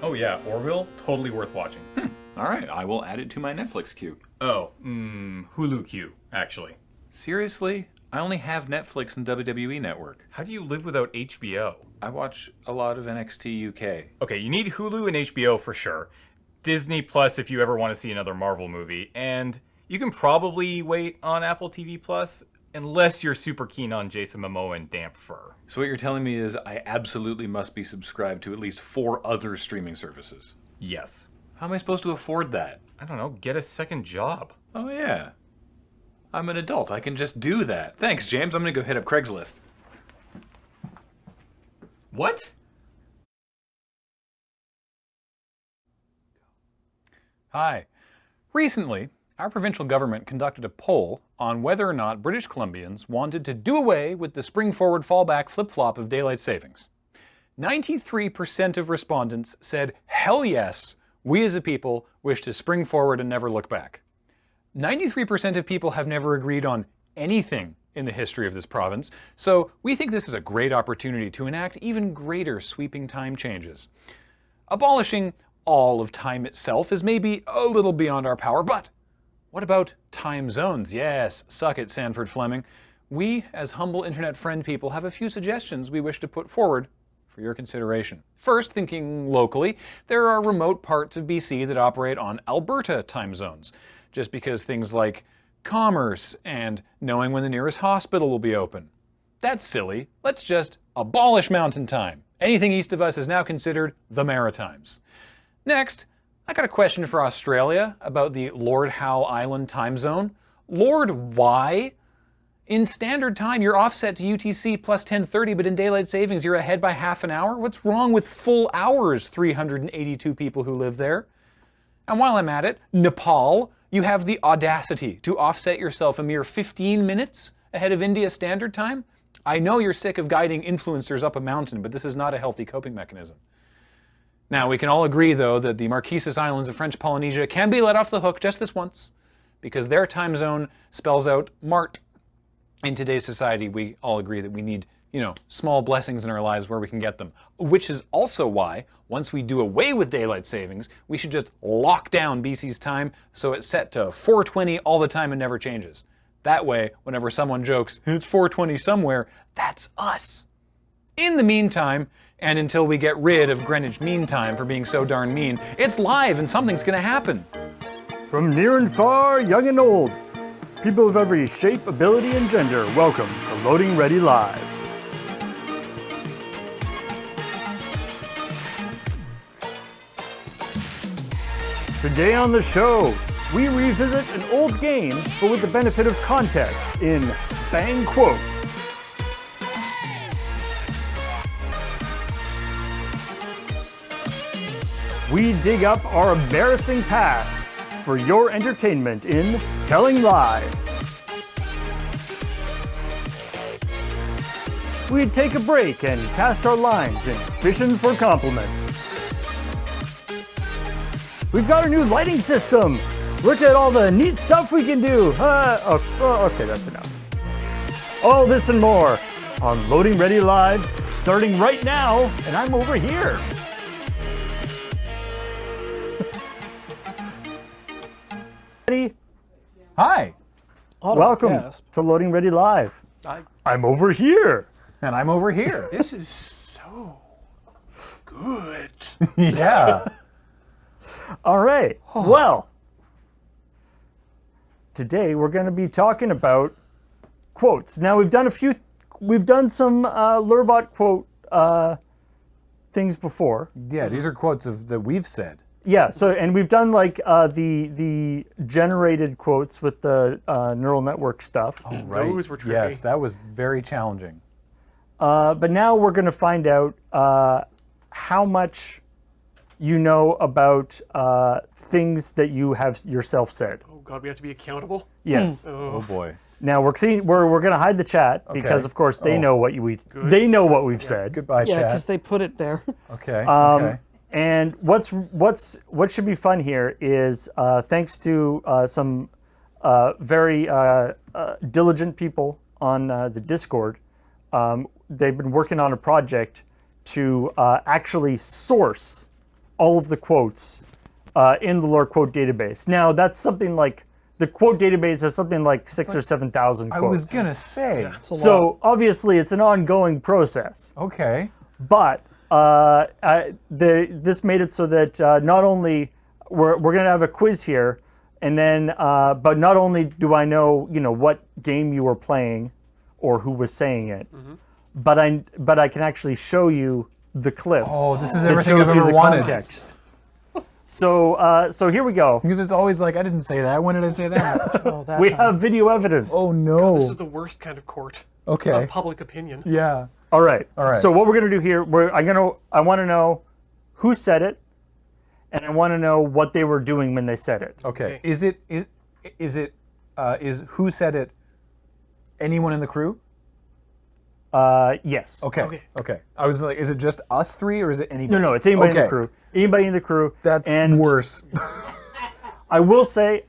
Oh yeah, Orville, totally worth watching. All right, I will add it to my Netflix queue. Oh, Hulu queue, actually. Seriously? I only have Netflix and WWE Network. How do you live without HBO? I watch a lot of NXT UK. Okay, you need Hulu and HBO for sure. Disney Plus if you ever want to see another Marvel movie, and you can probably wait on Apple TV Plus unless you're super keen on Jason Momoa and damp fur. So what you're telling me is I absolutely must be subscribed to at least 4 other streaming services. Yes. How am I supposed to afford that? I don't know, get a second job. Oh yeah. I'm an adult. I can just do that. Thanks, James. I'm gonna go hit up Craigslist. What? Hi. Recently, our provincial government conducted a poll on whether or not British Columbians wanted to do away with the spring-forward fallback flip-flop of daylight savings. 93% of respondents said, hell yes, we as a people wish to spring forward and never look back. 93% of people have never agreed on anything in the history of this province, so we think this is a great opportunity to enact even greater sweeping time changes. Abolishing all of time itself is maybe a little beyond our power, but what about time zones? Yes, suck it, Sanford Fleming. We, as humble internet friend people, have a few suggestions we wish to put forward for your consideration. First, thinking locally, there are remote parts of BC that operate on Alberta time zones, just because things like commerce and knowing when the nearest hospital will be open. That's silly. Let's just abolish mountain time. Anything east of us is now considered the Maritimes. Next, I got a question for Australia about the Lord Howe Island time zone. Lord, why? In standard time, you're offset to UTC plus 10:30, but in daylight savings, you're ahead by half an hour? What's wrong with full hours, 382 people who live there? And while I'm at it, Nepal, you have the audacity to offset yourself a mere 15 minutes ahead of India Standard Time? I know you're sick of guiding influencers up a mountain, but this is not a healthy coping mechanism. Now, we can all agree, though, that the Marquesas Islands of French Polynesia can be let off the hook just this once, because their time zone spells out Mart. In today's society, we all agree that we need, small blessings in our lives where we can get them. Which is also why, once we do away with daylight savings, we should just lock down BC's time so it's set to 4:20 all the time and never changes. That way, whenever someone jokes, it's 4:20 somewhere, that's us. In the meantime, and until we get rid of Greenwich Mean Time for being so darn mean, it's live and something's gonna happen. From near and far, young and old, people of every shape, ability, and gender, welcome to Loading Ready Live. Today on the show, we revisit an old game, but with the benefit of context in Bang Quote. We dig up our embarrassing past for your entertainment in Telling Lies. We take a break and cast our lines in Fishin' for Compliments. We've got a new lighting system. Look at all the neat stuff we can do. Okay, that's enough. All this and more on Loading Ready Live, starting right now, and I'm over here. Hi. Welcome to Loading Ready Live. I'm over here. And I'm over here. This is so good. Yeah. All right. Well, today we're going to be talking about quotes. Now we've done some Lurbot quote things before. Yeah, these are quotes that we've said. Yeah. So, and we've done like the generated quotes with the neural network stuff. Oh, right. Those were tricky. Yes, that was very challenging. But now we're going to find out how much you know about things that you have yourself said. Oh God, we have to be accountable. Yes. Oh boy. Now we're going to hide the chat because, of course, they know what they know what we've said. Goodbye, Yeah, chat. because they put it there. Okay. Okay. And what should be fun here is thanks to some very diligent people on the Discord, they've been working on a project to actually source all of the quotes in the lore quote database. Now, that's something like, the quote database has something like 6,000 or 7,000 quotes. I was gonna say. So obviously it's an ongoing process. Okay. But this made it so that not only we're going to have a quiz here, and then but not only do I know what game you were playing or who was saying it, but I can actually show you the clip. Oh, this is that everything shows I've you ever the wanted. context. So here we go. Because it's always like, I didn't say that. When did I say that? Oh, that We time. have video evidence. Oh no. This is the worst kind of court Okay. of public opinion. Yeah. All right. All right. So what we're gonna do here, I want to know who said it, and I want to know what they were doing when they said it. Okay. Is who said it? Anyone in the crew? Yes. Okay. Okay. I was like, is it just us three or is it anybody? No, it's anybody in the Okay. crew. Anybody in the crew. That's and worse. I will say,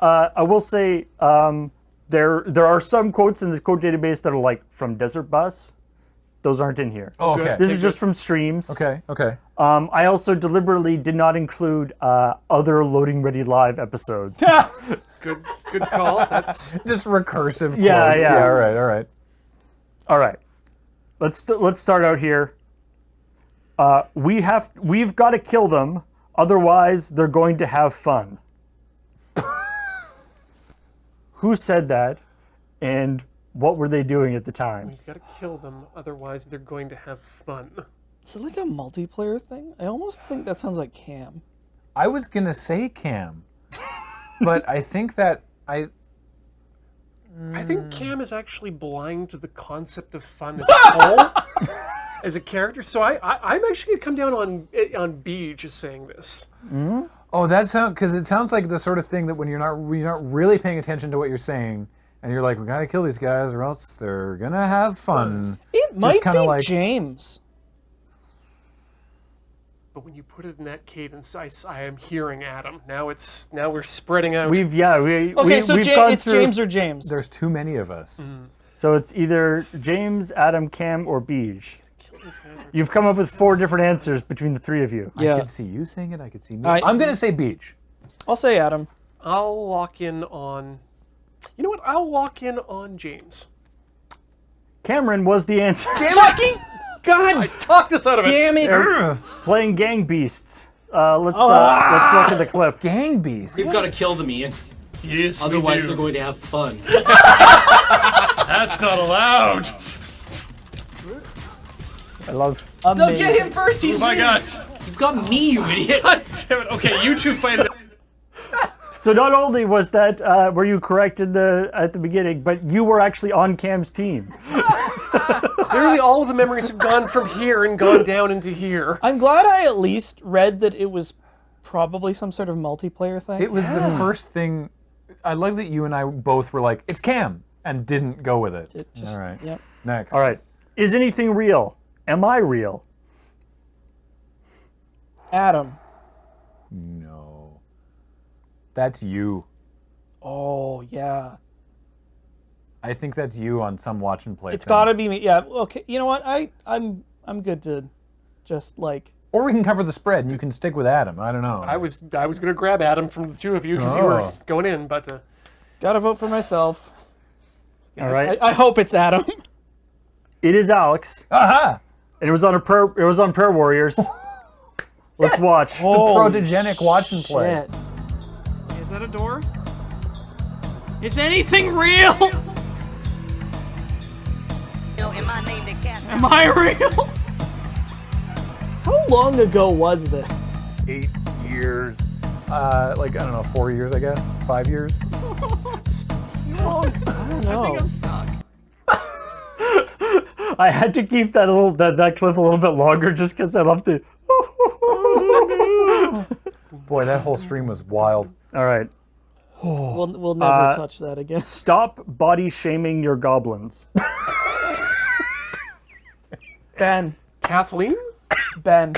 there are some quotes in the quote database that are like from Desert Bus. Those aren't in here. Oh, okay. This is just from streams. Okay. Okay. I also deliberately did not include other Loading Ready Live episodes. Good call. That's Just recursive quotes. Yeah, yeah. All right. All right. All right, let's start out here. We've got to kill them, otherwise they're going to have fun. Who said that, and what were they doing at the time? We've got to kill them, otherwise they're going to have fun. Is it like a multiplayer thing? I almost think that sounds like Cam. I was gonna say Cam, but I think that I think Cam is actually blind to the concept of fun as a whole, as a character. So I'm actually going to come down on B just saying this. Oh, that sound because it sounds like the sort of thing that when you're not really paying attention to what you're saying, and you're like, we gotta kill these guys, or else they're gonna have fun. It might kinda be like- James. But when you put it in that cadence, I am hearing Adam. Now we're spreading out. We've Okay, so we've gone it's through, James or James. There's too many of us. So it's either James, Adam, Cam, or Beej. Kill these guys. You've come up with 4 different answers between the 3 of you. Yeah. I could see you saying it. I could see me. I- I'm gonna say beach. I'll say Adam. I'll lock in on. You know what? I'll lock in on James. Cameron was the answer. Fucking I talked us out of it. damn it! Playing Gang Beasts. Let's look at the clip. Gang beast. We've got to kill them, Ian. Yes, Otherwise, we they're do. going to have fun. That's not allowed. I love. No, get him first. He's Oh my me. God. You've got me, you idiot. God damn it. Okay, you two fight it. So not only was that were you correct at the beginning, but you were actually on Cam's team. Clearly, all of the memories have gone from here and gone down into here. I'm glad I at least read that it was probably some sort of multiplayer thing. It was the first thing. I like that you and I both were like, it's Cam, and didn't go with it. It just, All right. Yep. Next. All right. Is anything real? Am I real? Adam. No. That's you. Oh yeah. I think that's you on some watch and play. It's thing. gotta be me. Yeah. Okay. You know what? I'm good to just like. Or we can cover the spread, and you can stick with Adam. I don't know. I was gonna grab Adam from the two of you because you were Oh. going in, but Gotta vote for myself. All right. I hope it's Adam. It is Alex, Aha! and it was on Prayer Warriors. Let's watch. The protogenic watch and play. Shit. Is that a door? Is anything real? Am I real? How long ago was this? 8 years. Like, I don't know, 4 years, I guess? 5 years? I don't know. I think I'm stuck. I had to keep that clip a little bit longer just because I love the. Boy, that whole stream was wild. All right. We'll never touch that again. Stop body shaming your goblins. Ben. Kathleen. Ben.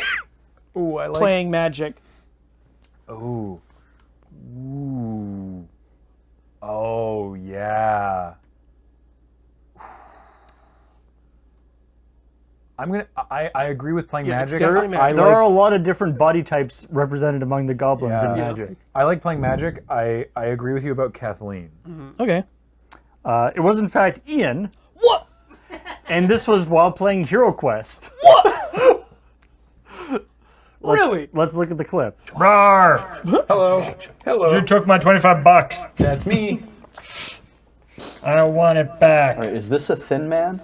Ooh, I like. Playing Magic. Ooh. Ooh. Oh, yeah. I agree with playing Yeah, it's Magic. definitely Magic. There are a lot of different body types represented among the goblins in Yeah. Magic. I like playing Magic. I agree with you about Kathleen. Okay. It was in fact Ian. What? And this was while playing Hero Quest. Really? Let's look at the clip. Hello. You took my $25. That's me. I want it back. Is this a thin man?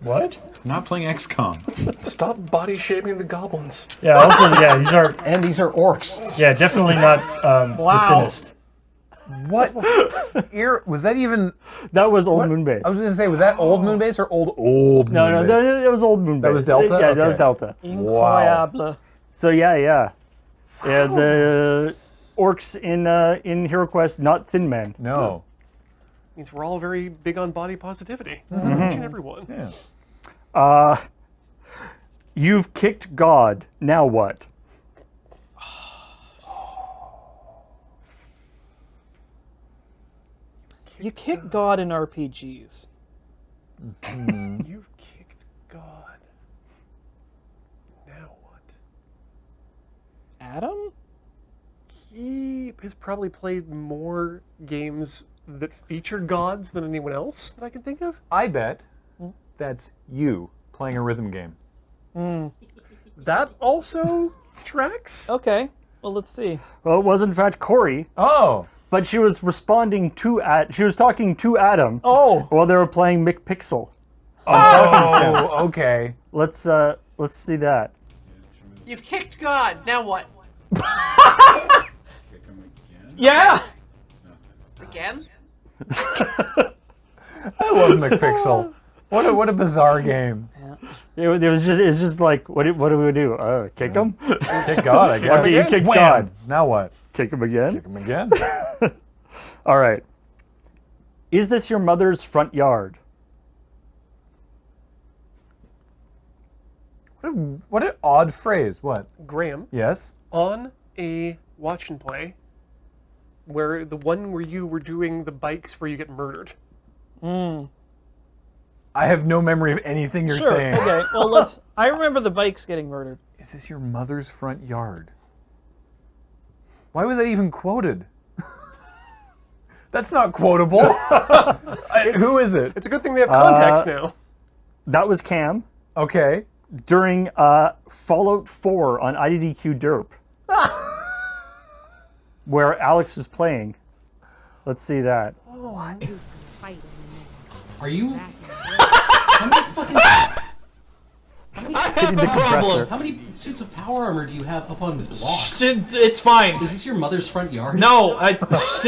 What? I'm not playing XCOM. Stop body shaming the goblins. Yeah, also, yeah, these are, And these are orcs. yeah, definitely not Wow. the thinnest. What? Was that even? That was Old Moon Base. I was going to say, was that Old Moon Base or Old Moon No, Base? it was Old Moon Base. was Delta? Yeah, that Okay. was Delta. Incroyable. So yeah, the orcs in Hero Quest, not thin men. No. Means we're all very big on body positivity. Each and every one. Yeah. You've kicked God. Now what? You kick God in RPGs. You've kicked God. Now what? Adam? He has probably played more games that feature gods than anyone else that I can think of. I bet that's you playing a rhythm game. That also tracks. Okay. Well, let's see. Well, it was in fact Corey, Oh. but she was responding to she was talking to Adam Oh. while they were playing McPixel. Oh. Okay. Let's see that. You've kicked God. Now what? Yeah. Again? I love McPixel. What a bizarre game. It's just like, what do we do? Kick him? Kick God, I guess. Okay, you kicked Wham! God. Now what? Kick him again? Kick him again. All right. Is this your mother's front yard? What an odd phrase. What? Graham, Yes? on a watch and play, where the one where you were doing the bikes where you get murdered. I have no memory of anything you're Sure. saying. Okay. Well, let's. I remember the bikes getting murdered. Is this your mother's front yard? Why was that even quoted? That's not quotable. Who is it? It's a good thing they have context now. That was Cam Okay. during Fallout 4 on IDDQ Derp, where Alex was playing. Let's see that. Are you? How many fucking? Hitting the compressor. How many suits of power armor do you have up on the blocks? It's fine. Is this your mother's front yard? No, Where's your mother's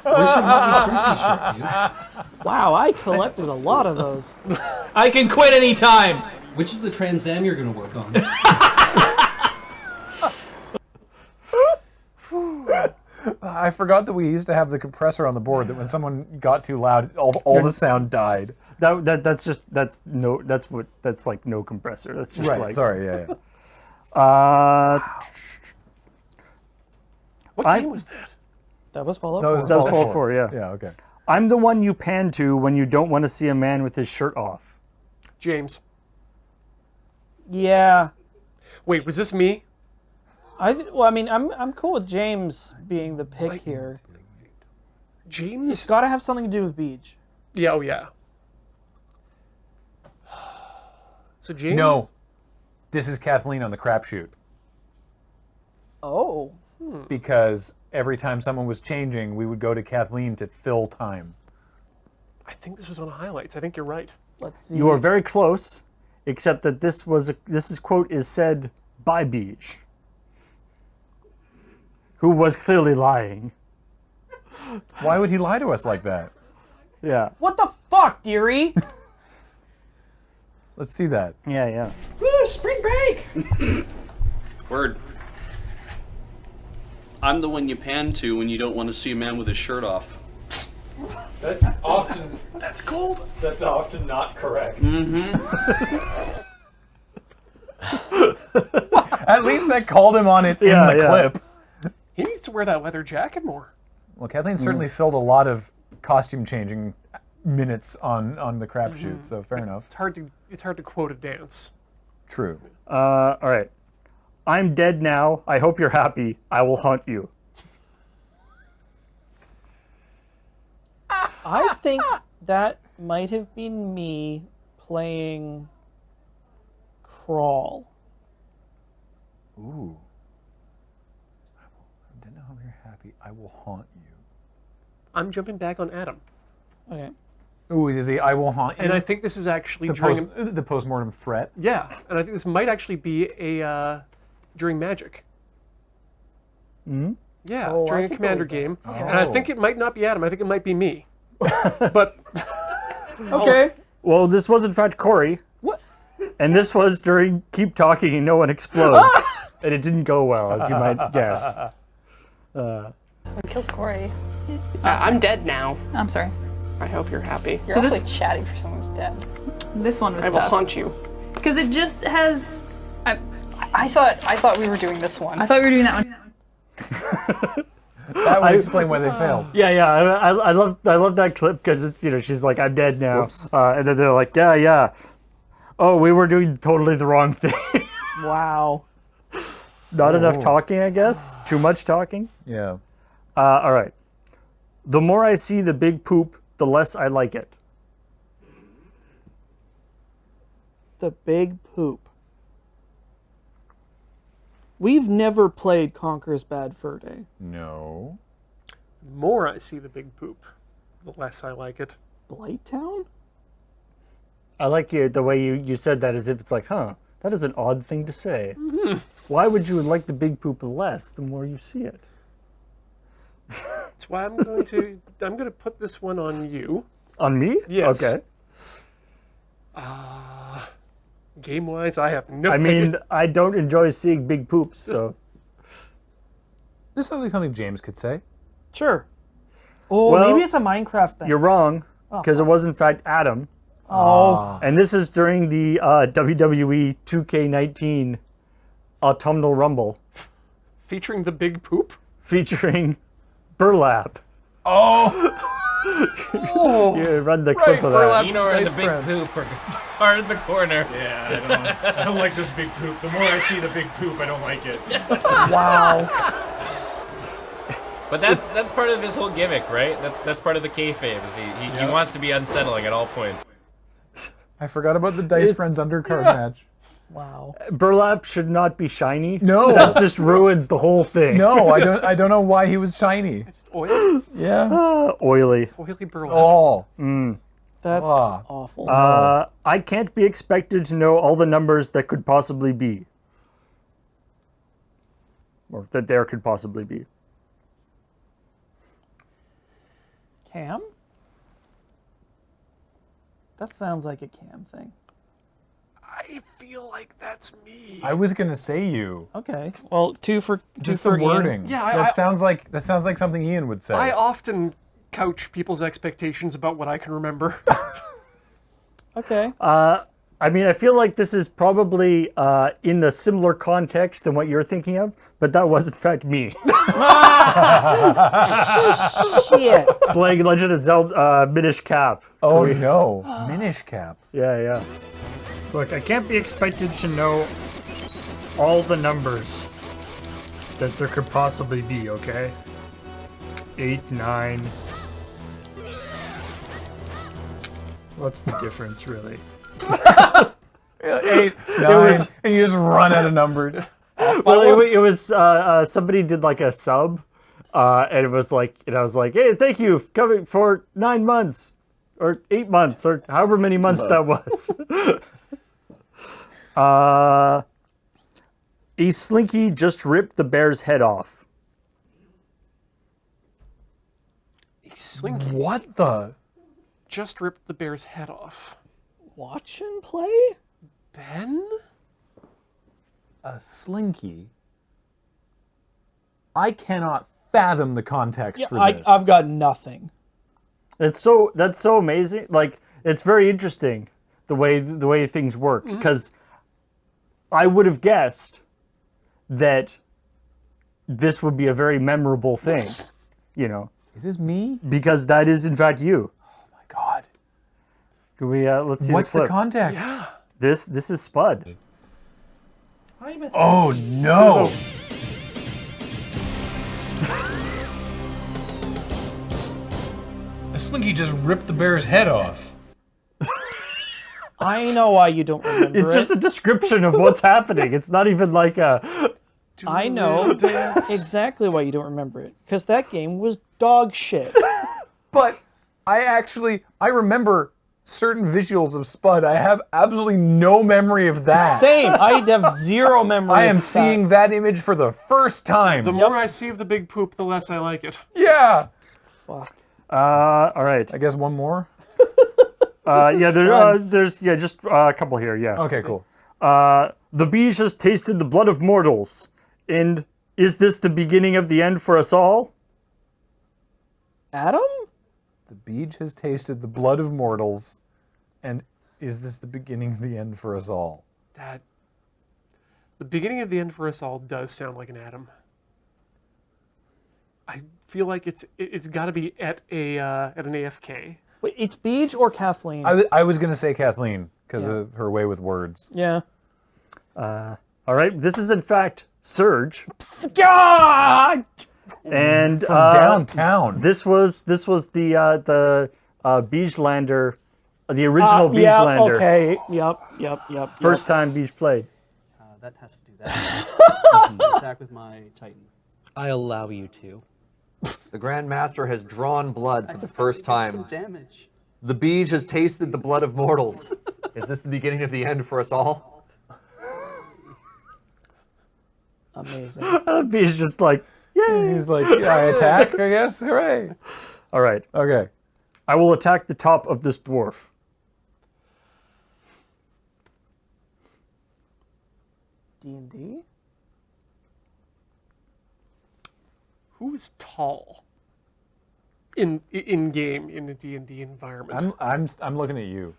front t-shirt, dude? Wow, I collected a lot of those. I can quit anytime. Which is the Trans Am you're gonna work on? I forgot that we used to have the compressor on the board that when someone got too loud, all the sound died. That's like no compressor. That's just Right, like sorry, yeah. What I- game was that? That was Fallout That 4. was That was Fallout Fallout 4, 4, yeah. Yeah, okay. I'm the one you pan to when you don't want to see a man with his shirt off. James. Yeah. Wait, was this me? Well, I mean, I'm cool with James being the pick here. James? It's got to have something to do with Beach. Yeah, oh yeah. So James? No. This is Kathleen on the crapshoot. Oh. Because every time someone was changing, we would go to Kathleen to fill time. I think this was on highlights. I think you're right. Let's see. You are very close, except that this quote is said by Beach, who was clearly lying. Why would he lie to us like that? Yeah. What the fuck, dearie? Let's see that. Yeah. Woo, spring break. Word. I'm the one you pan to when you don't want to see a man with his shirt off. That's often... That's cold. That's often not correct. At least that called him on it in the clip. He needs to wear that leather jacket more. Well, Kathleen certainly filled a lot of costume changing minutes on the crapshoot, so fair enough. It's hard to quote a dance. True. All right. I'm dead now. I hope you're happy. I will haunt you. I think that might have been me playing Crawl. Ooh. I didn't know how you're happy. I will haunt you. I'm jumping back on Adam. Okay. Ooh, the I will haunt you. And I think this is actually the postmortem threat. Yeah, and I think this might actually be a during Magic. Hmm? Yeah, Oh, during I a could commander go with game. that. And I think it might not be Adam. I think it might be me. But Okay. Well, this was in fact Corey. What? And this was during Keep Talking and No One Explodes. And it didn't go well, as you might guess. I killed Corey. I'm dead now. I'm sorry. I hope you're happy. You're awfully chatty for someone who's dead. This one was I will tough. haunt you. Because it just has... I thought we were doing this one. I thought we were doing that one. That would explain why they failed. Yeah. I love that clip because it's, you know, she's like, I'm dead now. And then they're like, yeah. Oh, we were doing totally the wrong thing. Wow. Not enough talking, I guess. Too much talking. Yeah. All right. The more I see the big poop, the less I like it. The big poop. We've never played Conqueror's Bad Fur Day. No. the more I see the big poop, the less I like it. Blighttown? I like the way you said that as if it's like, huh, that is an odd thing to say. Mm-hmm. Why would you like the big poop less the more you see it? That's why I'm going to put this one on you. On me? Yes. Okay. Game-wise, I have no I mean, idea. I don't enjoy seeing big poops, so. This sounds like something James could say. Sure. Oh, Well, maybe it's a Minecraft thing. You're wrong, because it was in fact Adam. Oh. And this is during the WWE 2K19 Autumnal Rumble. Featuring the big poop? Featuring Burlap. Oh! You run the clip of that. Nino and the big poop are in the corner. Yeah, I don't like this big poop. The more I see the big poop, I don't like it. Wow. But that's part of his whole gimmick, right? That's part of the kayfabe. Is he wants to be unsettling at all points. I forgot about the Dice Friends undercard match. Wow. Burlap should not be shiny. No. That just ruins the whole thing. No, I don't know why he was shiny. Just oil? Yeah. Oily. Oily burlap. Oh. That's awful. I can't be expected to know all the numbers that could possibly be. Or that there could possibly be. Cam? That sounds like a Cam thing. I feel like that's me. I was gonna say you. Okay. Well, two for Just Ian. the wording. Yeah, that sounds like something Ian would say. I often couch people's expectations about what I can remember. Okay. I mean, I feel like this is probably in the similar context than what you're thinking of, but that was in fact me. Shit. Playing Legend of Zelda Minish Cap. Oh no, Minish Cap. Yeah. Look, I can't be expected to know all the numbers that there could possibly be, okay? 8, 9. What's the difference, really? 8, 9, and you just run out of numbers. Well, it was somebody did like a sub, and it was like, and I was like, hey, thank you for coming for 9 months, or 8 months, or however many months that was. A Slinky just ripped the bear's head off. A Slinky What the? just ripped the bear's head off. Watch and play? Ben? A Slinky? I cannot fathom the context for this. I've got nothing. That's so amazing. Like, it's very interesting the way things work, because I would have guessed that this would be a very memorable thing, you know. Is this me? Because that is in fact you. Oh my god. Can we let's see What's the the clip. context? Yeah. This is Spud. Oh no! Slinky just ripped the bear's head off. I know why you don't remember It's just a description of what's happening. It's not even like a. I know exactly why you don't remember it. Because that game was dog shit. But I remember certain visuals of Spud. I have absolutely no memory of that. Same. I have zero memory. I am of seeing that image for the first time. The more I see of the big poop, the less I like it. Yeah. Fuck. All right. I guess one more. Yeah, there's just a couple here. Yeah. Okay, cool. The beach has tasted the blood of mortals, and is this the beginning of the end for us all? Adam? The beach has tasted the blood of mortals, and is this the beginning of the end for us all? The beginning of the end for us all does sound like an Adam. I feel like it's got to be at an AFK. Wait, it's Beej or Kathleen? I was gonna say Kathleen because of her way with words. Yeah. All right. This is in fact Surge. God! And From downtown. This was the Beachlander, the original yeah, Beachlander. Okay. Yep. First time Beach played. That has to do that. Attack with my Titan. I allow you to. The Grandmaster has drawn blood for the first time. Some damage. The beach has tasted the blood of mortals. Is this the beginning of the end for us all? Amazing. Beach just like, yay! He's like, yeah, I attack, I guess. Hooray! All right. Okay. I will attack the top of this dwarf. D&D? Who is tall in game in a D&D environment? I'm looking at you.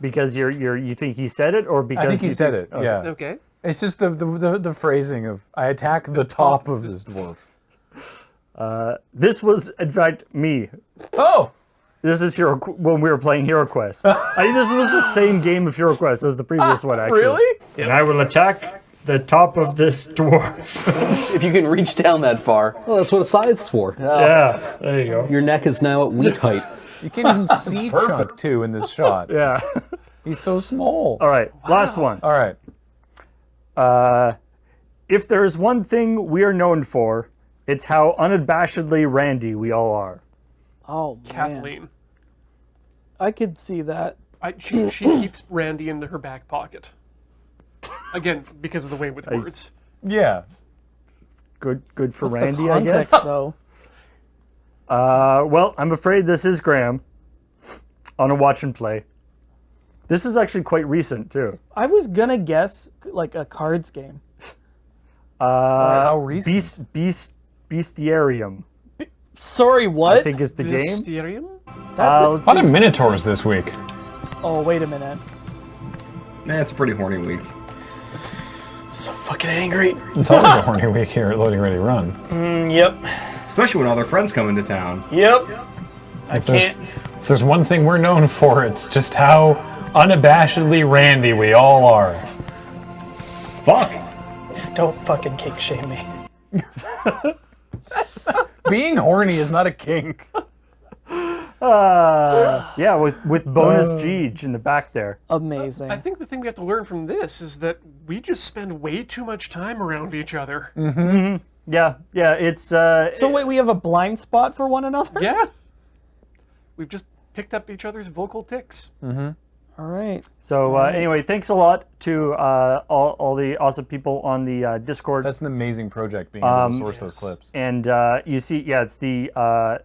Because you think he said it, or because I think he said it. Okay. Yeah. Okay. It's just the phrasing of I attack the top of this dwarf. This was in fact me. Oh. This is when we were playing Hero Quest. This was the same game of Hero Quest as the previous one, actually. Really? And I will attack the top of this dwarf. If you can reach down that far. Well, that's what a scythe's for. Yeah, there you go. Your neck is now at wheat height. You can even see Chunk too in this shot. Yeah. He's so small. All right, last one. All right. If there is one thing we are known for, it's how unabashedly randy we all are. Oh, man. Kathleen. I could see that. She keeps Randy in her back pocket. Again, because of the way with words. Yeah. Good for What's Randy, the context, I guess. though? Well, I'm afraid this is Graham on a watch and play. This is actually quite recent too. I was gonna guess like a cards game. How recent? Bestiarium. Sorry, what? I think is the game. Bestiarium? That's a lot of Minotaurs this week. Oh, wait a minute. Nah, it's a pretty horny week. So fucking angry. It's always a horny week here at Loading Ready Run. Yep. Especially when all their friends come into town. Yep. If there's one thing we're known for, it's just how unabashedly randy we all are. Fuck. Don't fucking kink shame me. Being horny is not a kink. Yeah, with bonus Geege in the back there. Amazing. I think the thing we have to learn from this is that we just spend way too much time around each other. Mm-hmm. Yeah, it's... so wait, we have a blind spot for one another? Yeah. We've just picked up each other's vocal tics. Mm-hmm. All right. So anyway, thanks a lot to all the awesome people on the Discord. That's an amazing project, being able to source those clips. And you see, yeah, it's the I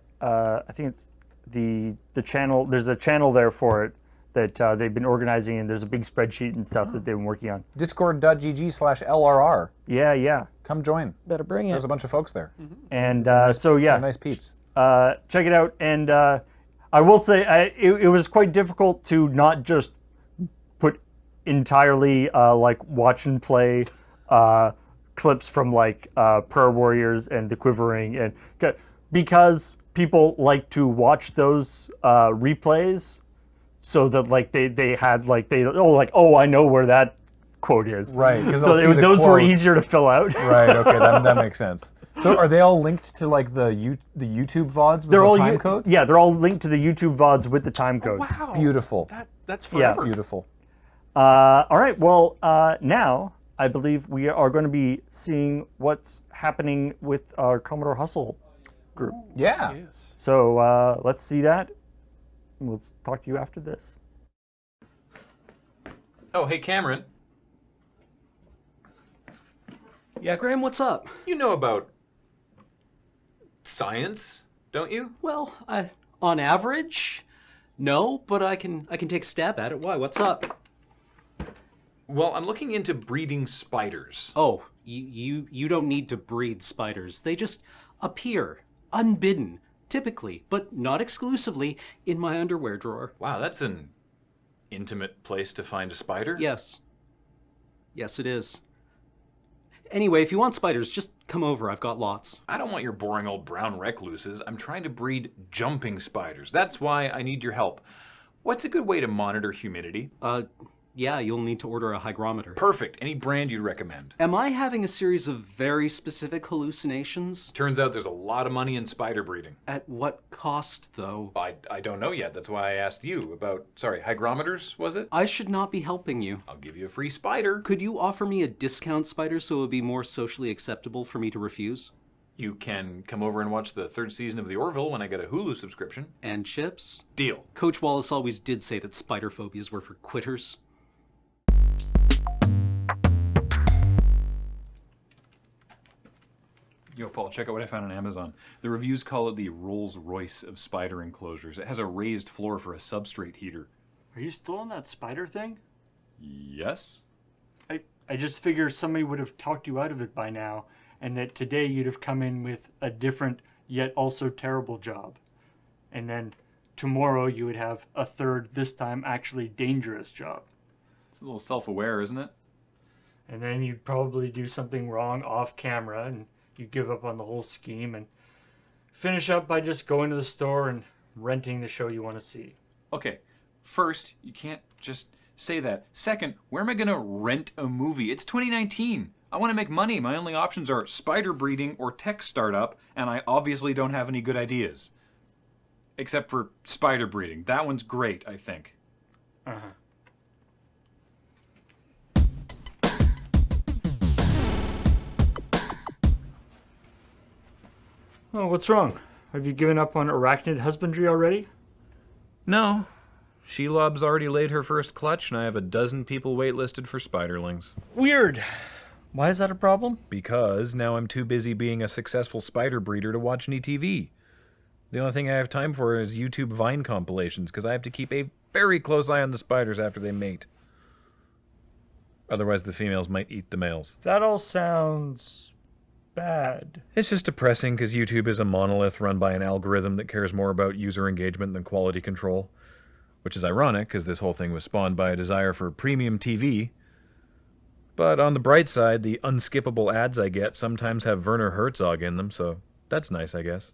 think it's the channel. There's a channel there for it that they've been organizing, and there's a big spreadsheet and stuff that they've been working on. Discord.gg/LRR. Yeah. Come join. Better bring it. There's a bunch of folks there. And so yeah, nice peeps. Check it out. And I will say, it was quite difficult to not just put entirely like watch and play clips from like Prayer Warriors and The Quivering, and because people like to watch those replays so that like they had like oh I know where that quote is. Right. So those were easier to fill out. Right. Okay. That makes sense. So are they all linked to like the YouTube VODs with They're the all time code? Yeah, they're all linked to the YouTube VODs with the time code. Wow. Beautiful. That's forever. Beautiful. All right. Well, now I believe we are going to be seeing what's happening with our Commodore Hustle group. Yeah. Yes. So let's see that. We'll talk to you after this. Oh, hey, Cameron. Yeah, Graham, what's up? You know about science, don't you? Well, on average, no, but I can take a stab at it. Why? What's up? Well, I'm looking into breeding spiders. Oh, you don't need to breed spiders. They just appear unbidden, typically, but not exclusively, in my underwear drawer. Wow, that's an intimate place to find a spider. Yes. Yes, it is. Anyway, if you want spiders, just come over. I've got lots. I don't want your boring old brown recluses. I'm trying to breed jumping spiders. That's why I need your help. What's a good way to monitor humidity? Yeah, you'll need to order a hygrometer. Perfect. Any brand you'd recommend? Am I having a series of very specific hallucinations? Turns out there's a lot of money in spider breeding. At what cost, though? I don't know yet. That's why I asked you about, hygrometers, was it? I should not be helping you. I'll give you a free spider. Could you offer me a discount spider so it would be more socially acceptable for me to refuse? You can come over and watch the 3rd season of The Orville when I get a Hulu subscription. And chips? Deal. Coach Wallace always did say that spider phobias were for quitters. Yo, Paul, check out what I found on Amazon. The reviews call it the Rolls Royce of spider enclosures. It has a raised floor for a substrate heater. Are you still on that spider thing? Yes? I just figured somebody would have talked you out of it by now, and that today you'd have come in with a different yet also terrible job. And then tomorrow you would have a third, this time actually dangerous job. It's a little self-aware, isn't it? And then you'd probably do something wrong off camera, and you give up on the whole scheme and finish up by just going to the store and renting the show you want to see. Okay, first, you can't just say that. Second, where am I going to rent a movie? It's 2019. I want to make money. My only options are spider breeding or tech startup, and I obviously don't have any good ideas. Except for spider breeding. That one's great, I think. Uh-huh. Oh, what's wrong? Have you given up on arachnid husbandry already? No. Shelob's already laid her first clutch, and I have a dozen people waitlisted for spiderlings. Weird. Why is that a problem? Because now I'm too busy being a successful spider breeder to watch any TV. The only thing I have time for is YouTube Vine compilations, because I have to keep a very close eye on the spiders after they mate. Otherwise, the females might eat the males. That all sounds bad. It's just depressing because YouTube is a monolith run by an algorithm that cares more about user engagement than quality control. Which is ironic because this whole thing was spawned by a desire for premium TV. But on the bright side, the unskippable ads I get sometimes have Werner Herzog in them, so that's nice, I guess.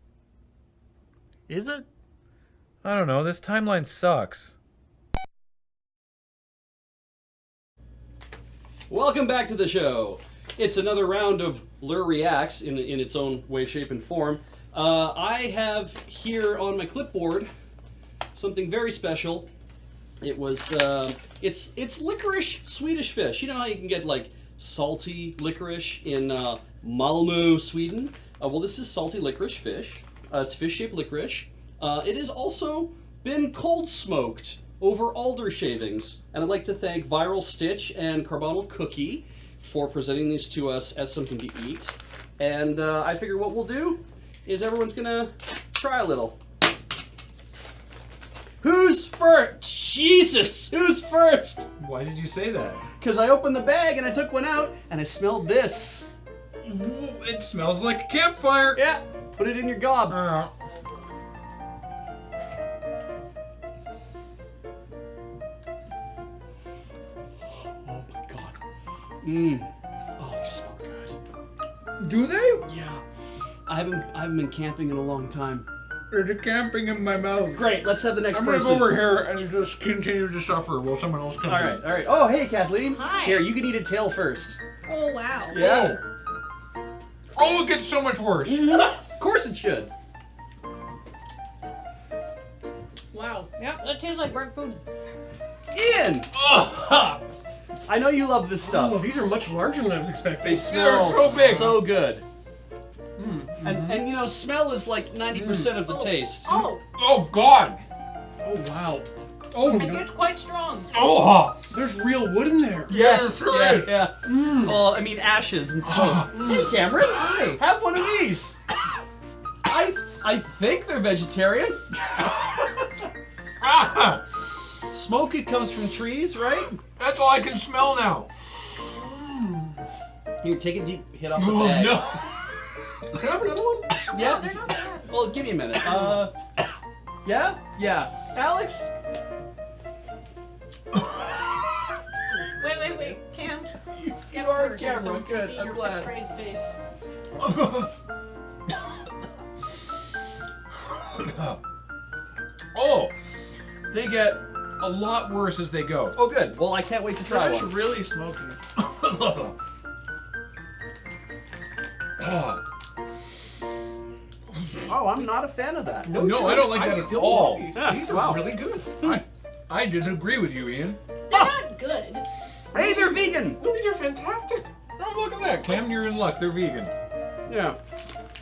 Is it? I don't know, this timeline sucks. Welcome back to the show. It's another round of Lure Reacts in its own way, shape, and form. I have here on my clipboard something very special. It was, it's licorice Swedish fish. You know how you can get like salty licorice in Malmö, Sweden? Well, this is salty licorice fish. It's fish-shaped licorice. It has also been cold smoked over alder shavings. And I'd like to thank Viral Stitch and Carbonal Cookie for presenting these to us as something to eat. And I figure what we'll do is everyone's gonna try a little. Who's first? Jesus, who's first? Why did you say that? Because I opened the bag and I took one out and I smelled this. It smells like a campfire. Yeah, put it in your gob. Oh my god. Oh, these smell good. Do they? Yeah. I haven't been camping in a long time. There's camping in my mouth. Great, let's have the next I'm person. gonna go over here and just continue to suffer while someone else comes in. All right. Oh, hey, Kathleen. Hi. Here, you can eat a tail first. Oh, wow. Yeah. Oh, it gets so much worse. Of course it should. Wow. Yep, that tastes like burnt food. Ian! I know you love this stuff. Oh, these are much larger than I was expecting. They smell They're so big. so good. And you know, smell is like 90% of the taste. Oh, Oh God. Oh, wow. Oh, it gets quite strong. Oh. there's real wood in there. Yeah, There sure is. yeah. Well, I mean, ashes and smoke. Hey, Cameron. Hi. Have one of these. I think they're vegetarian. Ah, Smoke, it comes from trees, right? that's all I can smell now. Here, take a deep hit off the Oh bag. no. Can I have another one? Yeah. They're not bad. Well, give me a minute. Yeah? Yeah. Alex? Wait. Cam. You are on So we camera. can Good. see I'm your glad. betrayed face. Oh, they get a lot worse as they go. Oh, good. Well, I can't wait to try That's one. really smoky. Oh, I'm not a fan of that. No, I don't like that at still all. love these. Yeah, These are wow. really good. I didn't agree with you, Ian. They're not good. Hey, they're vegan. No, these are fantastic. Oh, look at that, Cam. You're in luck. They're vegan. Yeah.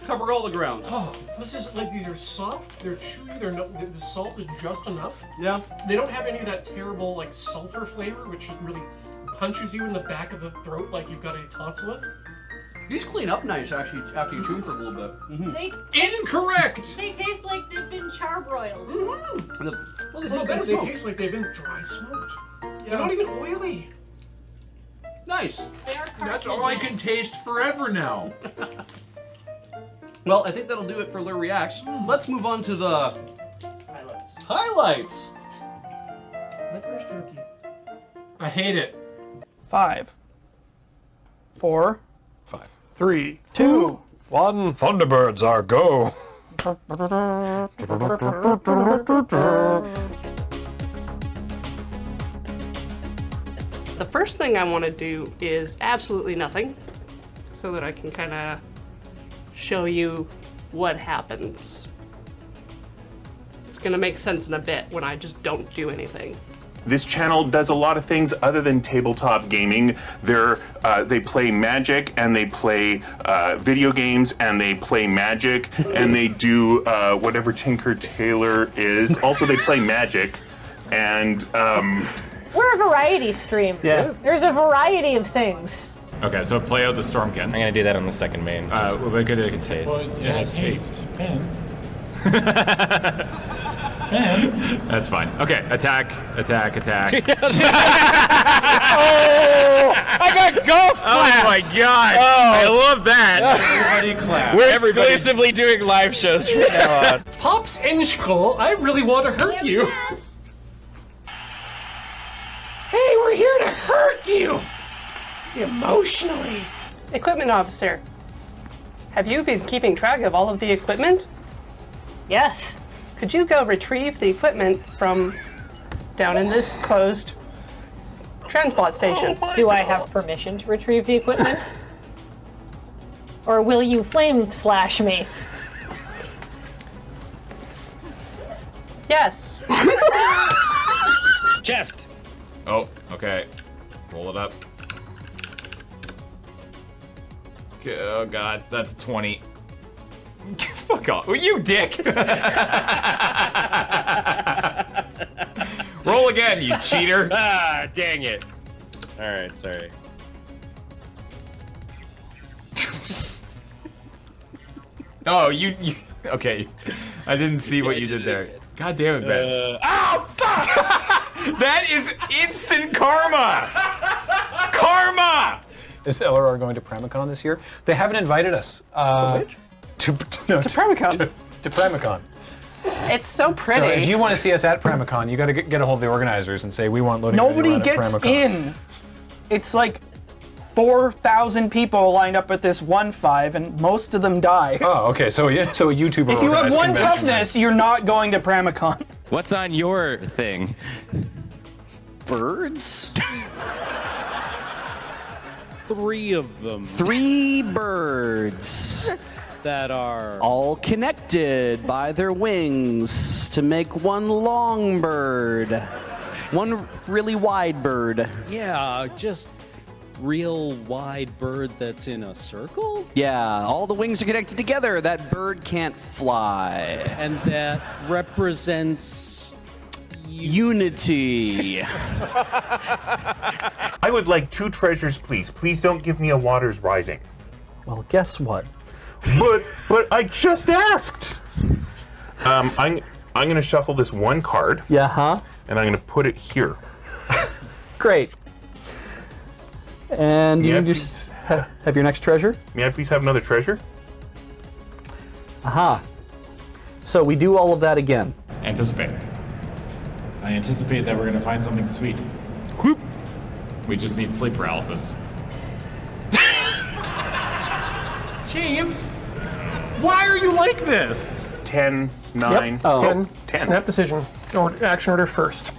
Cover all the grounds. Oh, this is like these are soft. They're chewy. They're no. The salt is just enough. Yeah. They don't have any of that terrible like sulfur flavor, which just really punches you in the back of the throat like you've got a tonsillet. These clean up nice, actually, after you chew them for a little bit. They Incorrect. They taste like they've been charbroiled. Well, they No, just better, been they smoked. taste like they've been dry smoked. They're not even oily. Nice. They are That's all I can taste forever now. Well, I think that'll do it for Lure Reacts. Let's move on to the highlights. Licorice jerky. I hate it. 5, 4, 5, 3, 2, 1. Thunderbirds are go. The first thing I want to do is absolutely nothing, so that I can kind of show you what happens. It's gonna make sense in a bit when I just don't do anything. This channel does a lot of things other than tabletop gaming. They play Magic, and they play video games, and they play Magic, and they do whatever Tinker Tailor is. Also, they play Magic, and We're a variety stream. Yeah. There's a variety of things. Okay, so play out the Stormkin. I'm gonna do that on the second main. We'll get a taste. Well, it has taste. Ben. That's fine. Okay, attack. Oh, I got golf clapped. Oh my god! Oh. I love that. Everybody clap. We're exclusively doing live shows from now on. Pops in school, I really want to hurt you. Hey, we're here to hurt you! Emotionally. Equipment officer, have you been keeping track of all of the equipment? Yes. Could you go retrieve the equipment from down in this closed transport station? Do I have permission to retrieve the equipment? Or will you flame slash me? Yes. Chest. Oh, okay. Roll it up. Okay, oh god, that's 20. Fuck off. Oh, you dick! Roll again, you cheater. Ah, dang it. Alright, sorry. Oh, you okay. I didn't see what you did there. God damn it, Ben. Oh, fuck! That is instant karma! Karma! Is LRR going to Pramicon this year? They haven't invited us. To Pramicon? To Pramicon. It's so pretty. So if you want to see us at Pramicon, you got to get a hold of the organizers and say we want loading. Nobody Ready Run at gets Pramicon. in. It's like 4,000 people lined up at this one 5, and most of them die. Oh, okay. So a YouTuber. If you have organized one convention. toughness, you're not going to Pramicon. What's on your thing? Birds? 3 of them. 3 birds. That are all connected by their wings to make one long bird. One really wide bird. Yeah, just real wide bird that's in a circle? Yeah, all the wings are connected together. That bird can't fly. And that represents unity. I would like 2 treasures, please. Please don't give me a Waters Rising. Well, guess what? But I just asked. I'm gonna shuffle this one card. Yeah, huh? And I'm gonna put it here. Great. And May you I can just have your next treasure? May I please have another treasure? Aha. So we do all of that again. Anticipate. I anticipate that we're gonna find something sweet. Whoop. We just need sleep paralysis. James, why are you like this? 10, 9, Yep. Oh. 10. Snap decision. Or action order first.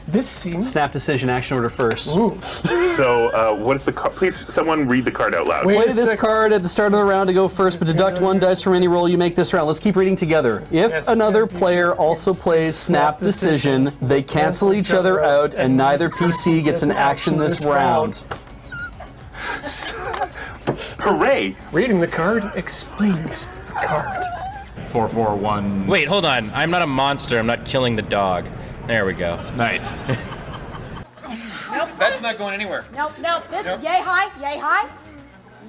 This seems. Snap decision, action order first. Ooh. So, what is the card? Please, someone read the card out loud. Play this card at the start of the round to go first, but deduct 1 dice from any roll you make this round. Let's keep reading together. If another player also plays Snap Decision, they cancel each other out, and neither PC gets an action this round. Hooray! Reading the card explains the card. 441. Wait, hold on. I'm not a monster. I'm not killing the dog. There we go. Nice. Nope. That's not going anywhere. Nope, nope. This is yay high.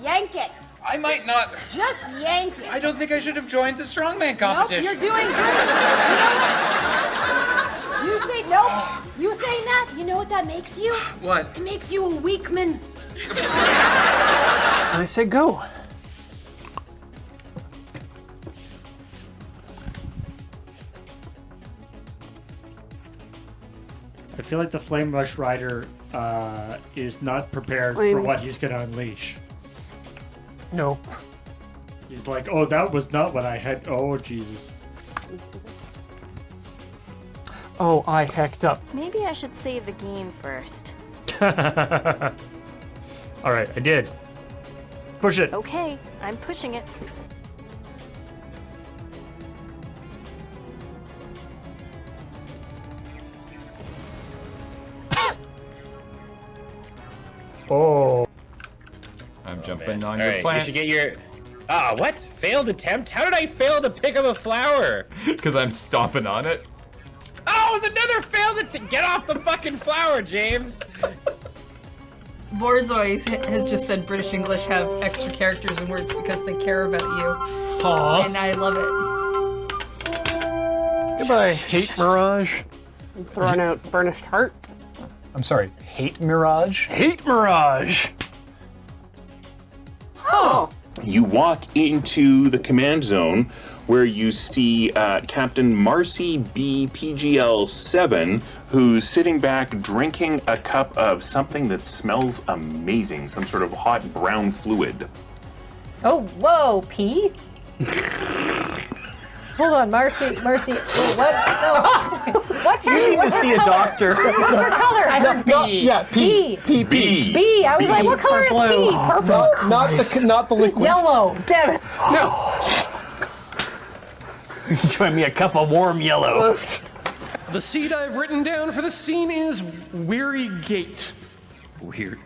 Yank it. I might not. Just yank it. I don't think I should have joined the strongman competition. Nope, you're doing good. You say nope. You saying that? You know what that makes you? What? It makes you a weak man. And I say go. I feel like the Flame Rush Rider is not prepared for what he's going to unleash. No. He's like, oh, that was not what I had. Oh, Jesus. Oh, I hecked up. Maybe I should save the game first. All right, I did. Push it. Okay, I'm pushing it. Oh. I'm jumping on All your right, plant. you should get your... Ah, what? Failed attempt? How did I fail to pick up a flower? Because I'm stomping on it. Oh, it was another failed attempt! Get off the fucking flower, James! Borzoi has just said British English have extra characters and words because they care about you. Aw. And I love it. Goodbye, hate mirage. I'm throwing out burnished heart. I'm sorry, hate Mirage? Hate mirage. Oh. You walk into the command zone where you see Captain Marcy B. PGL-7, who's sitting back drinking a cup of something that smells amazing, some sort of hot brown fluid. Oh, whoa, pee? Hold on, Marcy. Wait, what? No. What's her? You need to what's her see a color? doctor. What's her color? I heard B. Yeah, P. B. B. I was like, what color is Blue. P? Purple. Not the liquid. Yellow. Damn it. No. Join me a cup of warm yellow. The seed I've written down for the scene is Weary Gate. Weird.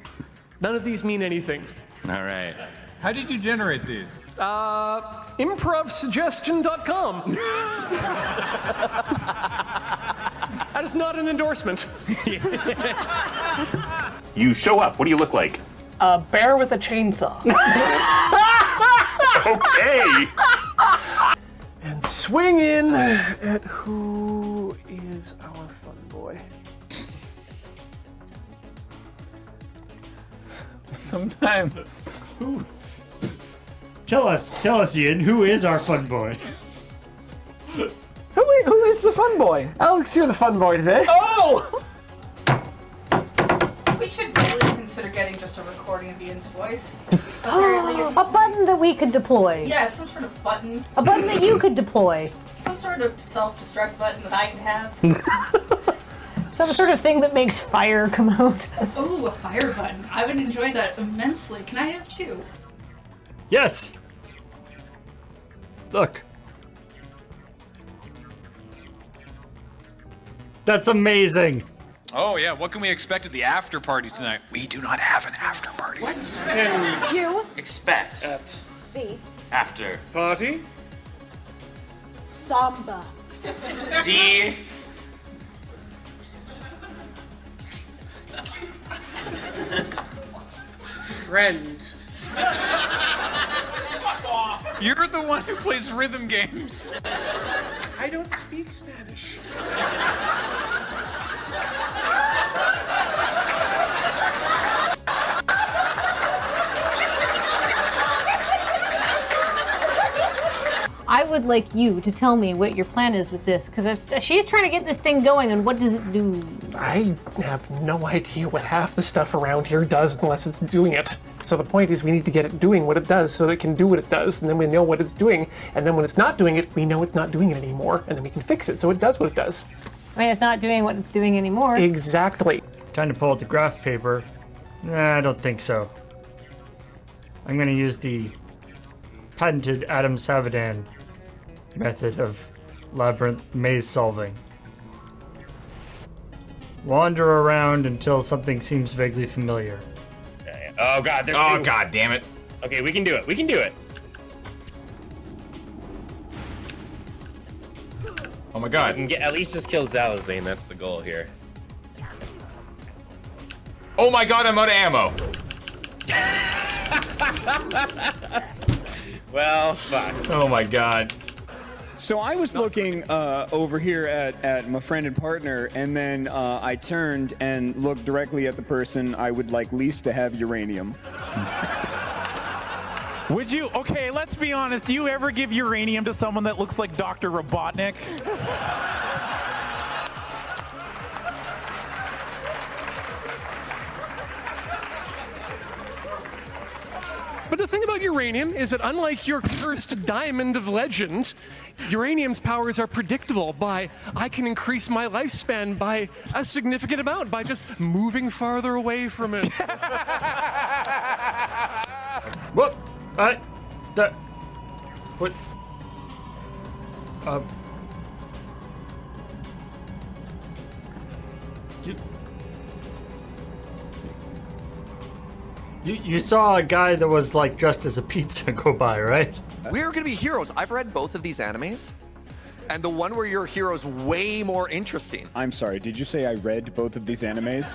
None of these mean anything. All right. How did you generate these? Improvsuggestion.com. That is not an endorsement. You show up. What do you look like? A bear with a chainsaw. Okay. And swing in at who is our fun boy. Sometimes. Tell us, Ian, who is our fun boy? Who is the fun boy? Alex, you're the fun boy today. Oh! We should really consider consider getting just a recording of Ian's voice. A button that we could deploy. Yeah, some sort of button. A button that you could deploy. Some sort of self-destruct button that I could have. Some sort of thing that makes fire come out. Oh, a fire button. I would enjoy that immensely. Can I have 2? Yes. Look. That's amazing. Oh yeah, what can we expect at the after party tonight? We do not have an after party. What? You Expect the after Party? Samba. D. Friend. You're the one who plays rhythm games. I don't speak Spanish. I would like you to tell me what your plan is with this, because she's trying to get this thing going, and what does it do? I have no idea what half the stuff around here does unless it's doing it. So the point is we need to get it doing what it does so that it can do what it does, and then we know what it's doing, and then when it's not doing it, we know it's not doing it anymore, and then we can fix it so it does what it does. I mean, it's not doing what it's doing anymore. Exactly. Time to pull out the graph paper. Nah, I don't think so. I'm going to use the patented Adam Savadan method of labyrinth maze solving. Wander around until something seems vaguely familiar. Oh god, Oh god damn it. Okay, we can do it. We can do it. Oh my god. We can at least just kill Zalazane, that's the goal here. Oh my god, I'm out of ammo. Well, fuck. Oh my god. So I was looking over here at my friend and partner, and then I turned and looked directly at the person I would like least to have uranium. Would you? Okay, let's be honest. Do you ever give uranium to someone that looks like Dr. Robotnik? But the thing about uranium is that unlike your cursed diamond of legend, uranium's powers are predictable by I can increase my lifespan by a significant amount by just moving farther away from it. What? What? You saw a guy that was like dressed as a pizza go by, right? We're gonna be heroes. I've read both of these animes, and the one where you're a hero is way more interesting. I'm sorry, did you say I read both of these animes?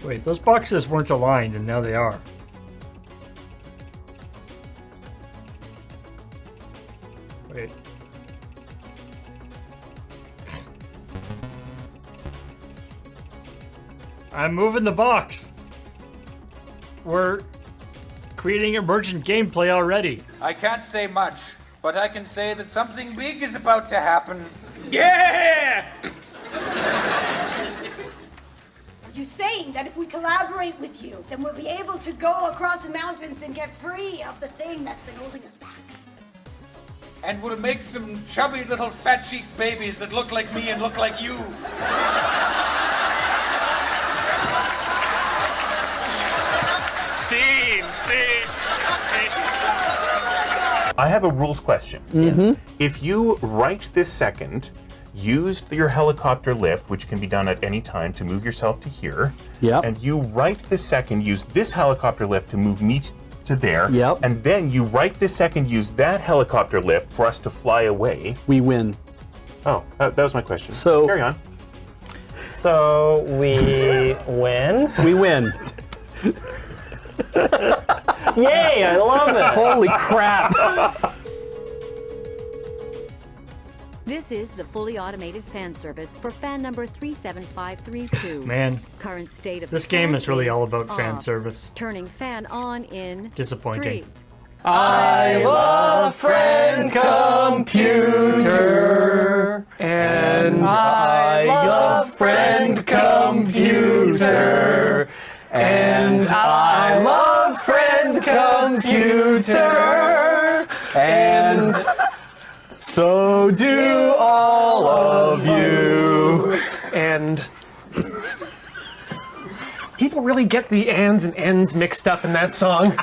Wait, those boxes weren't aligned, and now they are. Wait. I'm moving the box. We're creating emergent gameplay already. I can't say much, but I can say that something big is about to happen. Yeah! Are you saying that if we collaborate with you, then we'll be able to go across the mountains and get free of the thing that's been holding us back? And we'll make some chubby little fat-cheeked babies that look like me and look like you. Scene. I have a rules question. Mm-hmm. If you right this second use your helicopter lift, which can be done at any time, to move yourself to here, and you right this second use this helicopter lift to move me to there, and then you right this second use that helicopter lift for us to fly away, we win. Oh, that was my question. So carry on. So we win? We win. Yay, I love it. Holy crap. This is the fully automated fan service for fan number 37532. Man, Current state of this the game fan is really all about fan off. service. Turning fan on in Disappointing. 3, I love friend computer. And I love friend computer. And I love friend computer. And so do all of you. And people really get the ands and ends mixed up in that song.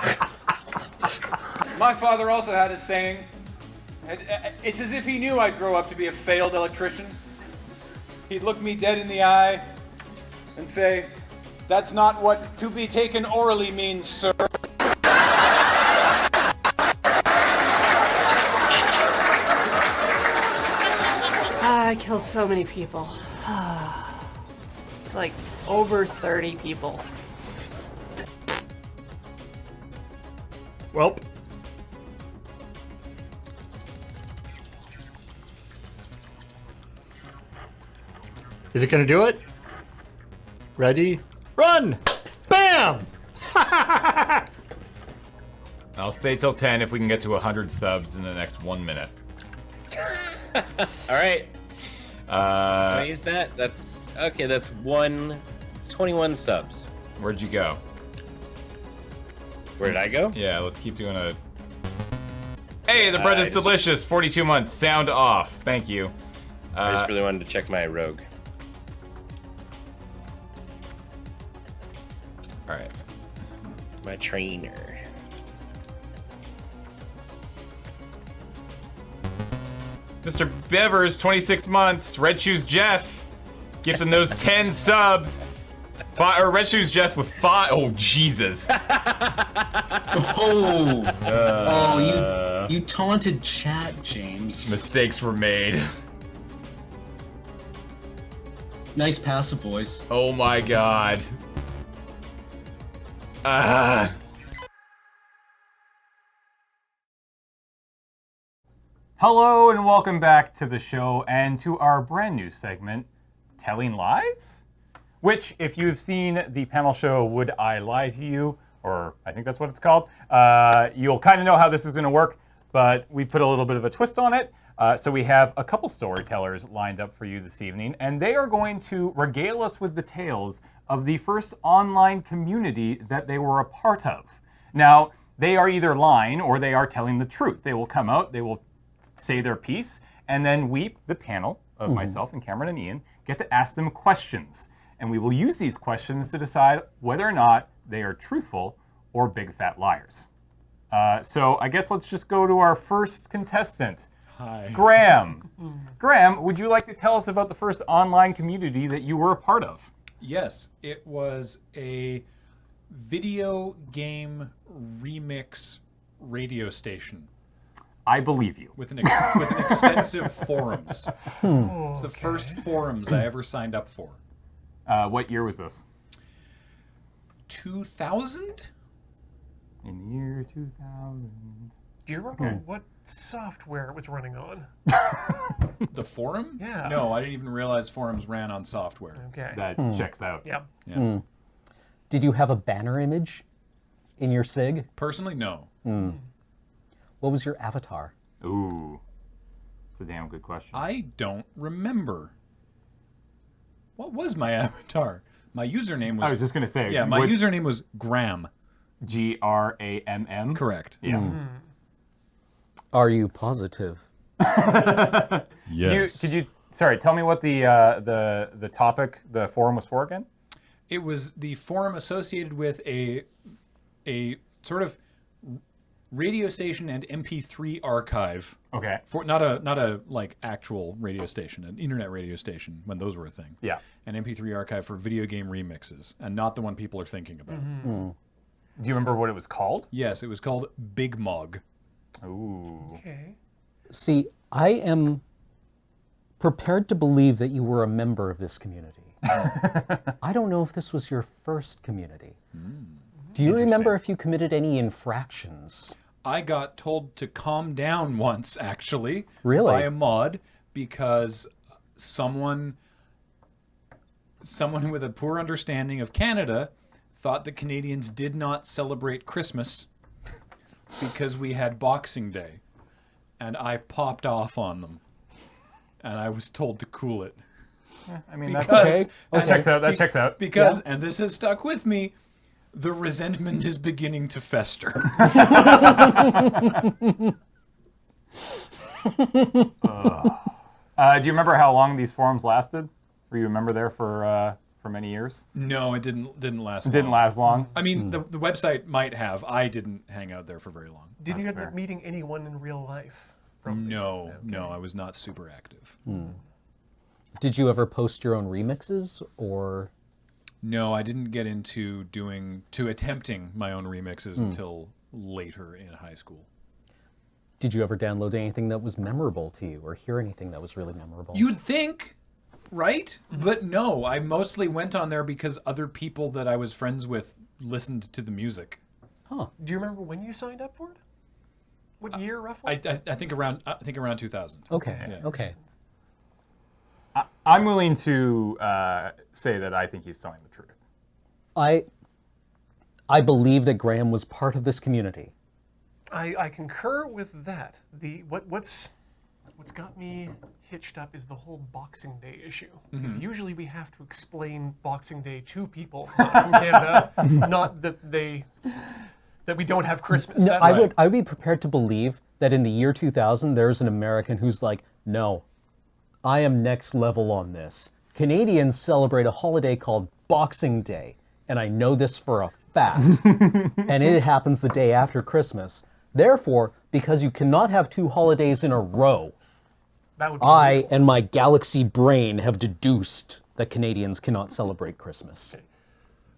My father also had a saying. It's as if he knew I'd grow up to be a failed electrician. He'd look me dead in the eye and say, "That's not what to be taken orally means, sir." I killed so many people. Like over 30 people. Welp. Is it gonna do it? Ready? Run! Bam! I'll stay till 10 if we can get to 100 subs in the next 1 minute. All right. Can I use that? That's okay. That's 21 subs. Where'd you go? Where did I go? Yeah, let's keep doing a... Hey, the bread is delicious. 42 months. Sound off. Thank you. I just really wanted to check my rogue. All right. My trainer. Mr. Bevers, 26 months. Red Shoes Jeff, gifting those 10 subs. Red Shoes Jeff with 5. Oh, Jesus. You taunted chat, James. Mistakes were made. Nice passive voice. Oh my God. Hello and welcome back to the show and to our brand new segment, Telling Lies? Which, if you've seen the panel show Would I Lie to You, or I think that's what it's called, you'll kind of know how this is going to work, but we've put a little bit of a twist on it. So we have a couple storytellers lined up for you this evening, and they are going to regale us with the tales of the first online community that they were a part of. Now, they are either lying or they are telling the truth. They will come out, they will say their piece, and then we, the panel of myself and Cameron and Ian, get to ask them questions. And we will use these questions to decide whether or not they are truthful or big fat liars. So I guess let's just go to our first contestant. Hi. Graham. Graham, would you like to tell us about the first online community that you were a part of? Yes, it was a video game remix radio station. I believe you. With an extensive forums. It's the first forums I ever signed up for. What year was this? 2000? In the year 2000. Do you remember what software it was running on? The forum? Yeah. No, I didn't even realize forums ran on software. Okay. That checks out. Yep. Yeah. Did you have a banner image in your SIG? Personally, no. What was your avatar? Ooh. That's a damn good question. I don't remember. What was my avatar? My username was... I was just going to say. Yeah, my username was Graham. Gramm? Correct. Yeah. Are you positive? Yes. Could you sorry, tell me what the topic, the forum was for again? It was the forum associated with a sort of radio station and MP3 archive. Okay. For not a like actual radio station, an internet radio station when those were a thing. Yeah. An MP3 archive for video game remixes, and not the one people are thinking about. Do you remember what it was called? Yes, it was called Big Mug. Ooh. Okay. See, I am prepared to believe that you were a member of this community. I don't know if this was your first community. Do you remember if you committed any infractions? I got told to calm down once, actually. Really? By a mod, because someone with a poor understanding of Canada thought that Canadians did not celebrate Christmas. because we had Boxing Day, and I popped off on them, and I was told to cool it. I mean, that checks out. That checks out. Because, and this has stuck with me, the resentment is beginning to fester. Do you remember how long these forums lasted? Were you a member there for many years? No, it didn't last. It didn't last long. I mean, the website might have. I didn't hang out there for very long. Did you end up meeting anyone in real life? No, I was not super active. Did you ever post your own remixes, or? No, I didn't get into attempting my own remixes until later in high school. Did you ever download anything that was memorable to you, or hear anything that was really memorable? You'd think, right? But no, I mostly went on there because other people that I was friends with listened to the music. Huh. Do you remember when you signed up for it? What year, roughly? I think around 2000. Okay. Yeah. Okay. I'm willing to say that I think he's telling the truth. I believe that Graham was part of this community. I concur with that. What's got me hitched up is the whole Boxing Day issue. Because usually we have to explain Boxing Day to people from Canada, not that we don't have Christmas. No, I would be prepared to believe that in the year 2000, there's an American who's like, no, I am next level on this. Canadians celebrate a holiday called Boxing Day, and I know this for a fact. And it happens the day after Christmas. Therefore, because you cannot have two holidays in a row, I and my galaxy brain have deduced that Canadians cannot celebrate Christmas. Okay.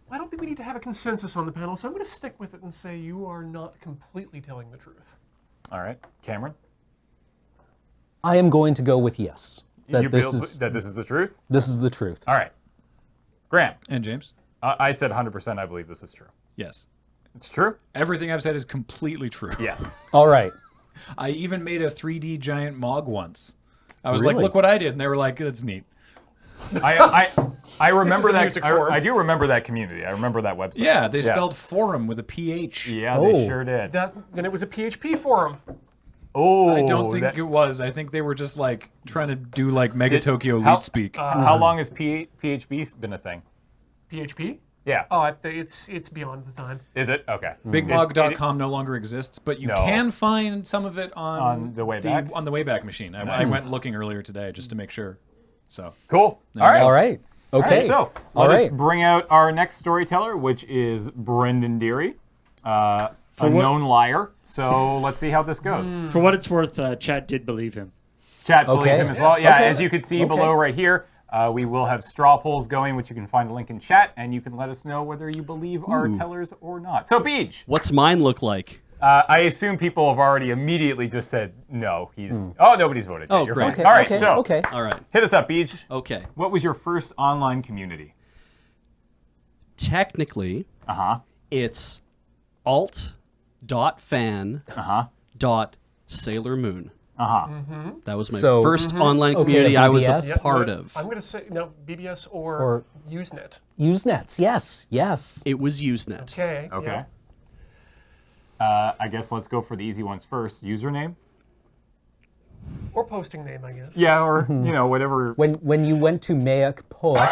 Well, I don't think we need to have a consensus on the panel, so I'm going to stick with it and say you are not completely telling the truth. All right. Cameron? I am going to go with yes. That this is the truth? This is the truth. All right. Graham? And James? I said 100% I believe this is true. Yes. It's true? Everything I've said is completely true. Yes. All right. I even made a 3D giant Mog once. I was Really? like, look what I did. And they were like, that's neat. I remember that. I do remember that community. I remember that website. Yeah, they spelled forum with a PH. Yeah, they sure did. Then it was a PHP forum. Oh, I don't think it was. I think they were just like trying to do like Mega Tokyo lead speak. How long has PHP been a thing? PHP? Yeah. Oh, it's beyond the time. Is it? Okay. BigMog.com no longer exists, but you can find some of it on the Wayback? On the Wayback Machine. I went looking earlier today just to make sure. So cool. There you go. All right. Okay. So let us bring out our next storyteller, which is Brendan Deary, a known liar. So let's see how this goes. For what it's worth, Chat did believe him. Chat believed him as well. Yeah, as you can see below right here, we will have straw polls going, which you can find a link in chat, and you can let us know whether you believe our tellers or not. So, Beej. What's mine look like? I assume people have already immediately just said, no, he's... Oh, nobody's voted. Oh, You're great. fine. All right, so All right. hit us up, Beej. Okay. What was your first online community? Technically, it's alt.fan.sailormoon. That was my first online community I was a part of. I'm going to say, no, BBS or Usenet. Usenets, yes, yes. It was Usenet. Okay. Okay. I guess let's go for the easy ones first. Username? Or posting name, I guess. Yeah, or, you know, whatever. When you went to Mayak Post.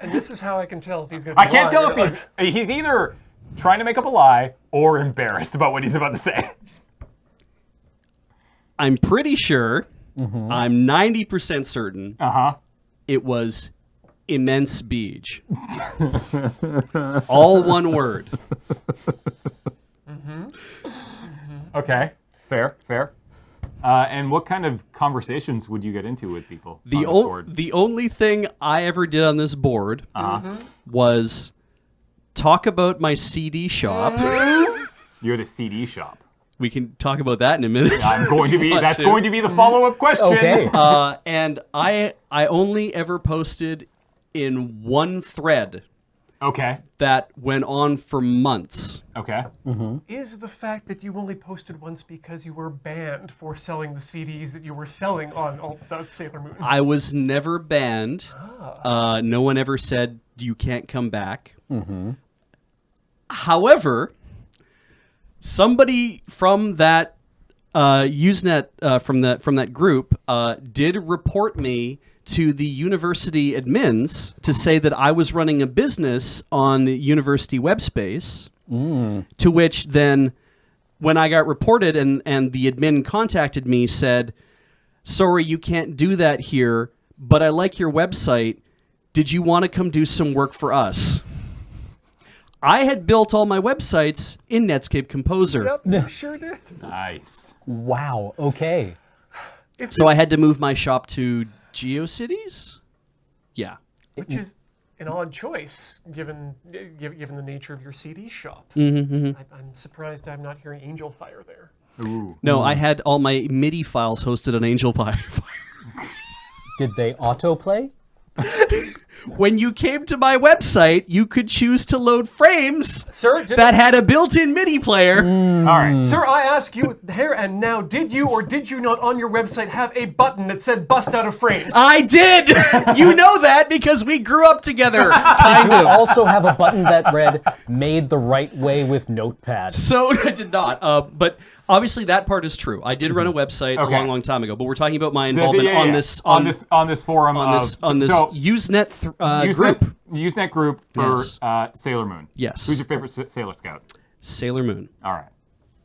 And this is how I can tell if he's going to be I can't tell lying. if he's either trying to make up a lie or embarrassed about what he's about to say. I'm pretty sure, I'm 90% certain, it was Immense Beej. All one word. Okay, fair. And what kind of conversations would you get into with people? The only thing I ever did on this board was talk about my CD shop. You had a CD shop. We can talk about that in a minute. That's going to be the follow-up question. Okay. And I only ever posted in one thread. Okay. That went on for months. Okay. Is the fact that you only posted once because you were banned for selling the CDs that you were selling on Sailor Moon? I was never banned. No one ever said you can't come back. However, somebody from that Usenet from that group did report me to the university admins to say that I was running a business on the university web space. To which then, when I got reported and the admin contacted me, said, "Sorry, you can't do that here, but I like your website. Did you want to come do some work for us?" I had built all my websites in Netscape Composer. Yep, you sure did. Nice. Wow. Okay. So I had to move my shop to GeoCities? Yeah. Which is an odd choice, given the nature of your CD shop. I'm surprised I'm not hearing Angel Fire there. Ooh. No, I had all my MIDI files hosted on Angel Fire. Did they autoplay? When you came to my website, you could choose to load frames Sir, that had a built-in MIDI player. All right. Sir, I ask you here and now, did you or did you not on your website have a button that said bust out of frames? I did! You know that because we grew up together. Did you also have a button that read, made the right way with Notepad? So, I did not. But obviously that part is true. I did run a website a long, long time ago, but we're talking about my involvement on this forum on this Usenet group. Usenet group for Yes. Sailor Moon. Yes. Who's your favorite Sailor Scout? Sailor Moon. All right.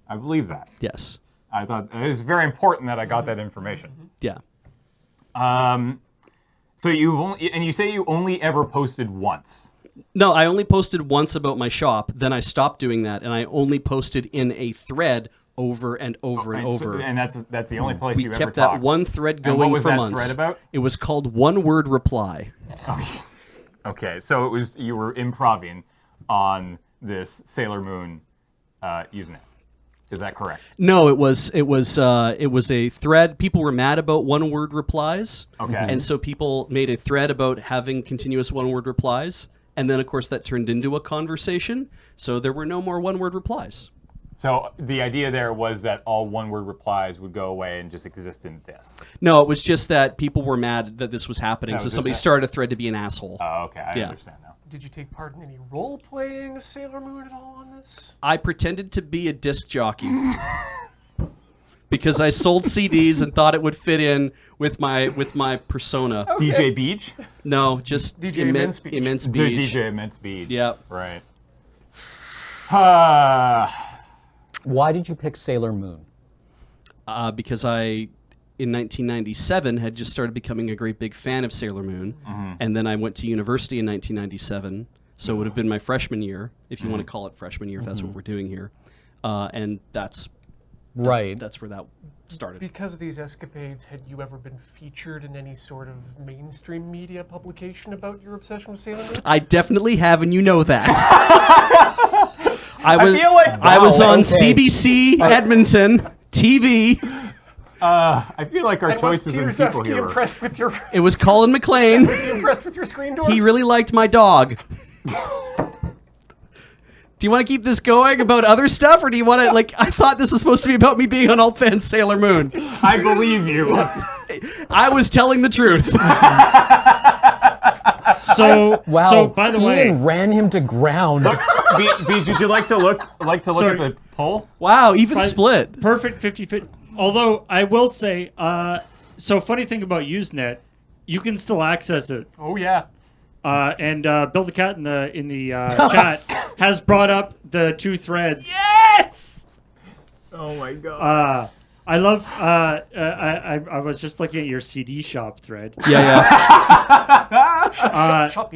I believe that. Yes. I thought it was very important that I got that information. Yeah. So you say you only ever posted once. No, I only posted once about my shop. Then I stopped doing that, and I only posted in a thread over and over and over. And that's the only place we you've kept ever talked. that one thread And going what was for that months. thread about? It was called One Word Reply. Okay, so you were improving on this Sailor Moon Usenet. Is that correct? No, it was a thread. People were mad about one-word replies. Okay. And so people made a thread about having continuous one-word replies. And then, of course, that turned into a conversation. So there were no more one-word replies. So the idea there was that all one-word replies would go away and just exist in this. No, it was just that people were mad that this was happening. No, So just somebody that. started a thread to be an asshole. Oh, okay. I understand now. Did you take part in any role-playing of Sailor Moon at all on this? I pretended to be a disc jockey. Because I sold CDs and thought it would fit in with my persona. Okay. DJ Beach? No, just DJ Immense Beach. DJ Immense Beach. Yep. Right. Why did you pick Sailor Moon? Because I, in 1997, had just started becoming a great big fan of Sailor Moon. And then I went to university in 1997. So it would have been my freshman year, if you want to call it freshman year, if that's what we're doing here. And that's... Right. That's where that started. Because of these escapades, had you ever been featured in any sort of mainstream media publication about your obsession with Sailor Moon? I definitely have, and you know that. I was on CBC Edmonton TV. I feel like our And was choices Peter in people Zefsky here. impressed with your? It was Colin McLean. Was he impressed with your screen doors? He really liked my dog. Do you want to keep this going about other stuff, or do you want to, I thought this was supposed to be about me being on Alt Fan Sailor Moon. I believe you. I was telling the truth. So, Wow. so by the way, Ian ran him to ground. Beach, would you like to look at the poll? Wow, even split. Perfect 50-50. Although I will say, so funny thing about Usenet, you can still access it. Oh yeah. And Bill the Cat in the chat has brought up the two threads. Yes. Oh my god. I love. I was just looking at your CD shop thread. Yeah.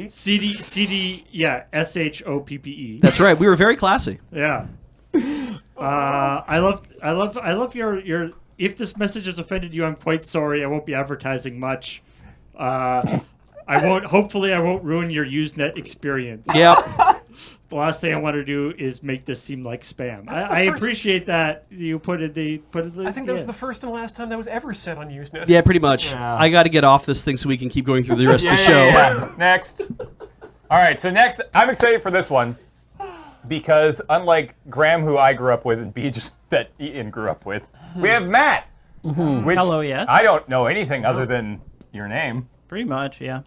CD. Yeah. SHOPPE. That's right. We were very classy. Yeah. I love your. If this message has offended you, I'm quite sorry. I won't be advertising much. Hopefully I won't ruin your Usenet experience. Yeah. The last thing I want to do is make this seem like spam. I appreciate that you put it. I think that was the first and last time that was ever said on Usenet. Yeah, pretty much. Yeah. I got to get off this thing so we can keep going through the rest of the show. Yeah. Next. All right, so next, I'm excited for this one because unlike Graham, who I grew up with, and Beach that Ian grew up with, we have Matt. Which Hello, yes. I don't know anything other than your name. Pretty much, yeah.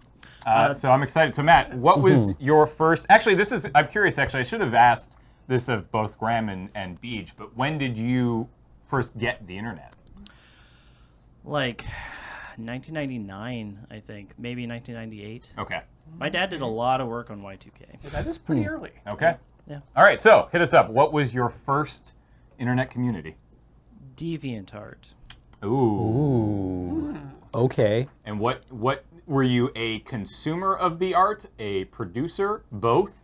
So I'm excited. So Matt, what was your first? Actually, I'm curious. Actually, I should have asked this of both Graham and Beej, but when did you first get the internet? Like 1999, I think. Maybe 1998. Okay. My dad did a lot of work on Y2K. Yeah, that is pretty early. Okay. Yeah. All right, so hit us up. What was your first internet community? DeviantArt. Ooh. Okay. And what were you, a consumer of the art, a producer, both?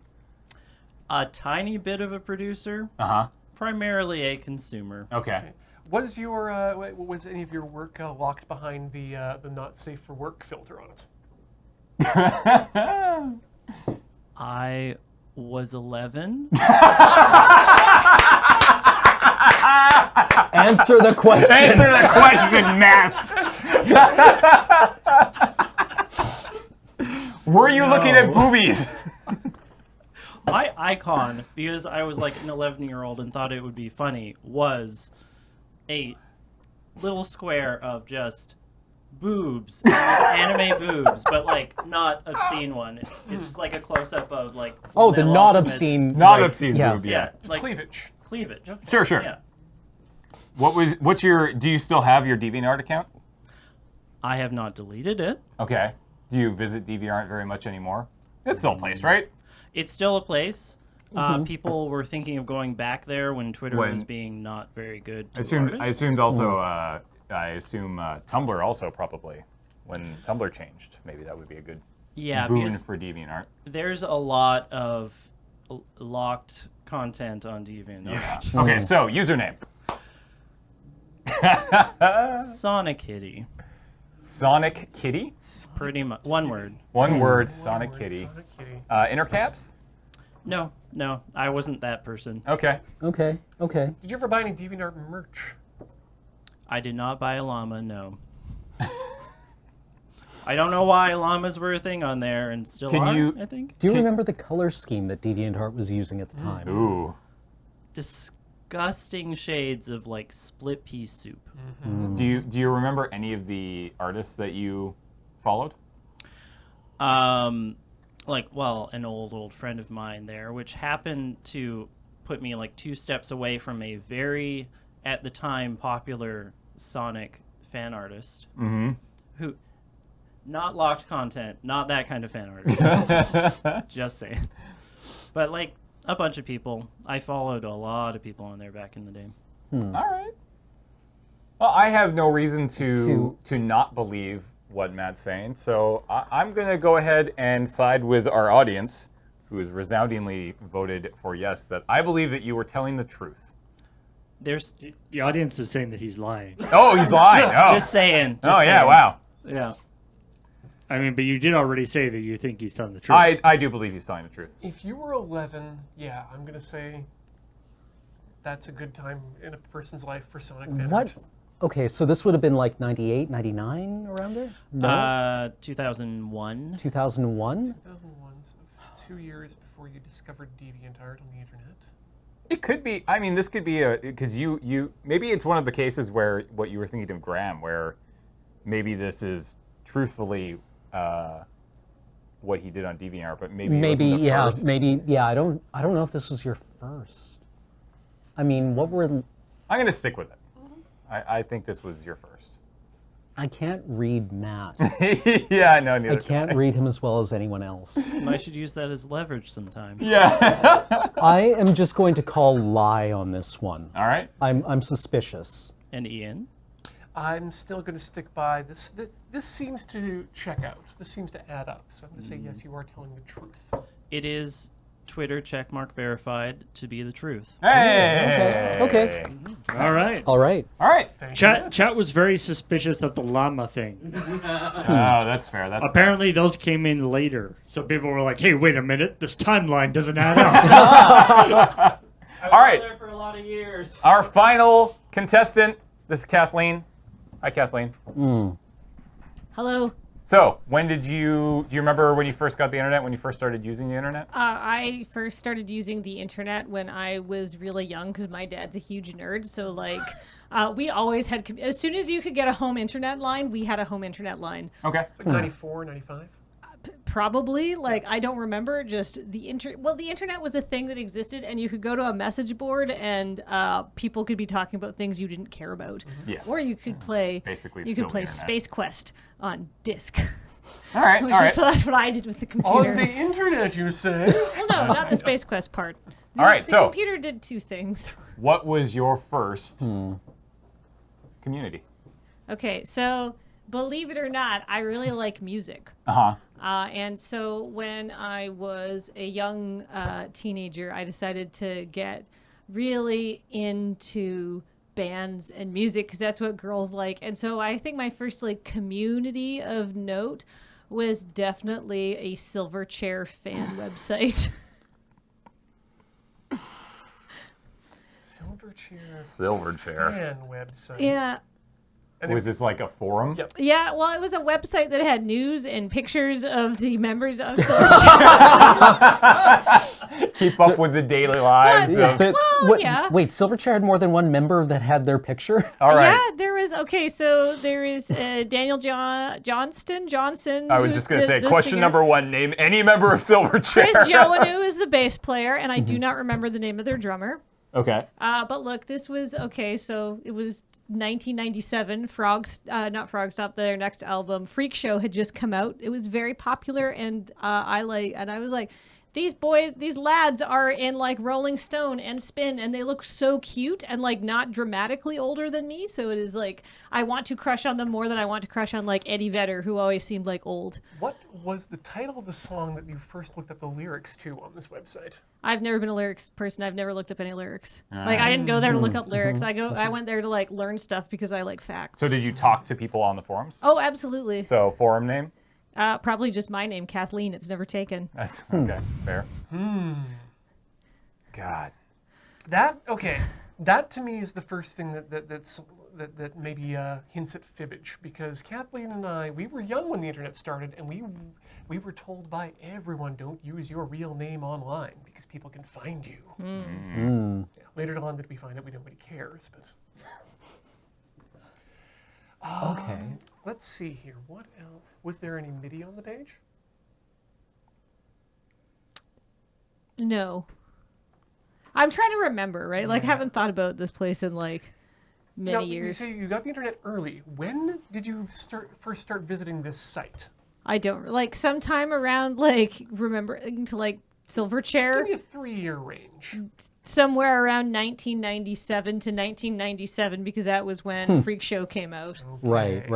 A tiny bit of a producer. Uh-huh. Primarily a consumer. Okay. Was your was any of your work locked behind the not safe for work filter on it? I was 11. Answer the question. Answer the question, Matt. Were you looking at boobies? My icon, because I was like an 11-year-old and thought it would be funny, was a little square of just boobs. It was anime boobs, but like not obscene one. It's just like a close-up of like. Oh, the Fullmetal not Alchemist. obscene. Not right. obscene yeah. boob, Yeah, Just like cleavage. cleavage. Sure. Yeah. What's your, do you still have your DeviantArt account? I have not deleted it. Okay. Do you visit DeviantArt very much anymore? It's still a place, right? It's still a place. People were thinking of going back there when Twitter was being not very good to I artists. assumed also, I assume Tumblr also probably, when Tumblr changed. Maybe that would be a good boon because for DeviantArt. there's a lot of locked content on DeviantArt. Yeah. Okay, so username. Sonic Kitty. Sonic Kitty? Pretty much. One word. One word, Sonic Kitty. Intercaps? No, I wasn't that person. Okay. Okay. Did you ever buy any DeviantArt merch? I did not buy a llama, no. I don't know why llamas were a thing on there and still are, I think. Do you remember the color scheme that DeviantArt was using at the time? Ooh. Disgusting shades of like split pea soup. Do you remember any of the artists that you followed? An old friend of mine there, which happened to put me like 2 steps away from a very, at the time, popular Sonic fan artist. Mm-hmm. Who, not locked content, not that kind of fan artist. Just saying. But like a bunch of people. I followed a lot of people on there back in the day. All right. Well, I have no reason to not believe what Matt's saying, so I'm going to go ahead and side with our audience, who has resoundingly voted for yes, that I believe that you were telling the truth. There's the audience is saying that he's lying. Oh, he's lying. Oh. Just saying. Yeah, wow. Yeah. I mean, but you did already say that you think he's telling the truth. I do believe he's telling the truth. If you were 11, yeah, I'm going to say that's a good time in a person's life for Sonic fan What? art. Okay, so this would have been like 98, 99, around there? No? 2001. 2001? 2001, so 2 years before you discovered DeviantArt on the internet. It could be. I mean, this could be because you maybe it's one of the cases where what you were thinking of Graham, where maybe this is truthfully what he did on DeviantArt, but maybe it wasn't the first. I don't know if this was your first. I mean, what were? I'm going to stick with it. I think this was your first. I can't read Matt. Yeah, I know. Neither I can't read him as well as anyone else. I should use that as leverage sometime. Yeah. I am just going to call lie on this one. All right. I'm suspicious. And Ian? I'm still going to stick by this. This seems to check out. This seems to add up. So I'm going to say yes, you are telling the truth. It is Twitter checkmark verified to be the truth. Hey. Okay. All right. All right. All right. Chat was very suspicious of the llama thing. Oh, that's fair. That's apparently those came in later, so people were like, "Hey, wait a minute, this timeline doesn't add up." All right. There for a lot of years. Our final contestant. This is Kathleen. Hi, Kathleen. Hello. So, when did do you remember when you first got the internet, when you first started using the internet? I first started using the internet when I was really young because my dad's a huge nerd. So, like, we always had, as soon as you could get a home internet line, we had a home internet line. Okay. Like 94, 95? Probably. Like, I don't remember. Just the internet was a thing that existed, and you could go to a message board, and people could be talking about things you didn't care about. Yes. Or you could play. Basically, you still could play the internet. Space Quest on disc. All right. So that's what I did with the computer. On the internet, you say? Well, no, not the Space Quest part. All right, The so- computer did two things. What was your first community? Okay, so believe it or not, I really like music. Uh-huh. And so when I was a young teenager, I decided to get really into bands and music because that's what girls like. And so I think my first like community of note was definitely a Silverchair fan website. Silverchair fan website. Yeah. And Was this like a forum? Yep. Yeah, well, it was a website that had news and pictures of the members of Keep up with the daily lives. Wait, Silverchair had more than one member that had their picture? All right. Yeah, there is. Okay, so there is Daniel Johnson. I was just going to say, the question singer. number one, name any member of Silverchair. Chris Joannou is the bass player, and I do not remember the name of their drummer. Okay. But look, this was, okay, so it was 1997. Not Frogstop, their next album, Freak Show, had just come out. It was very popular, and I was like, these lads are in like Rolling Stone and Spin, and they look so cute and like not dramatically older than me. So it is like, I want to crush on them more than I want to crush on like Eddie Vedder, who always seemed like old. What was the title of the song that you first looked up the lyrics to on this website? I've never been a lyrics person. I've never looked up any lyrics. Like, I didn't go there to look up lyrics. I went there to like learn stuff because I like facts. So did you talk to people on the forums? Oh, absolutely. So forum name? Probably just my name, Kathleen. It's never taken. That's okay. Fair. God. That to me is the first thing that maybe hints at fibbage, because Kathleen and I, we were young when the internet started, and we were told by everyone, don't use your real name online because people can find you. Yeah, later on did we find out nobody cares, but Okay. Let's see here. What else? Was there any MIDI on the page? No. I'm trying to remember, right? Like, I haven't thought about this place in like many years. You say you got the internet early. When did you first start visiting this site? I don't like sometime around like remembering to like Silverchair. Give me a 3-year range. Somewhere around 1997 to 1997, because that was when Freak Show came out. Right.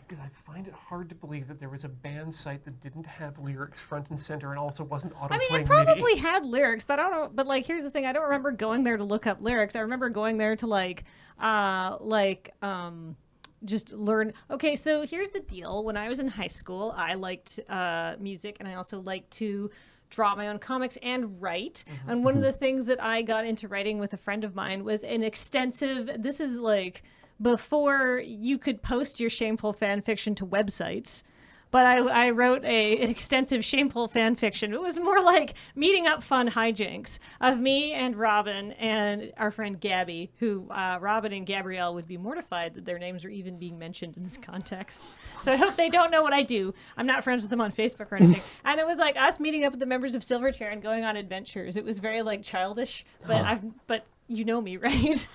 Because I find it hard to believe that there was a band site that didn't have lyrics front and center and also wasn't auto-playing I mean, it MIDI. probably had lyrics, but I don't know. But like, here's the thing: I don't remember going there to look up lyrics. I remember going there to just learn. Okay, so here's the deal. When I was in high school, I liked music, and I also liked to draw my own comics and write. And one of the things that I got into writing with a friend of mine was an extensive. This is like before you could post your shameful fan fiction to websites. But I wrote an extensive shameful fan fiction. It was more like meeting up fun hijinks of me and Robin and our friend Gabby, who Robin and Gabrielle would be mortified that their names are even being mentioned in this context. So I hope they don't know what I do. I'm not friends with them on Facebook or anything. And it was like us meeting up with the members of Silverchair and going on adventures. It was very like childish, but but you know me, right?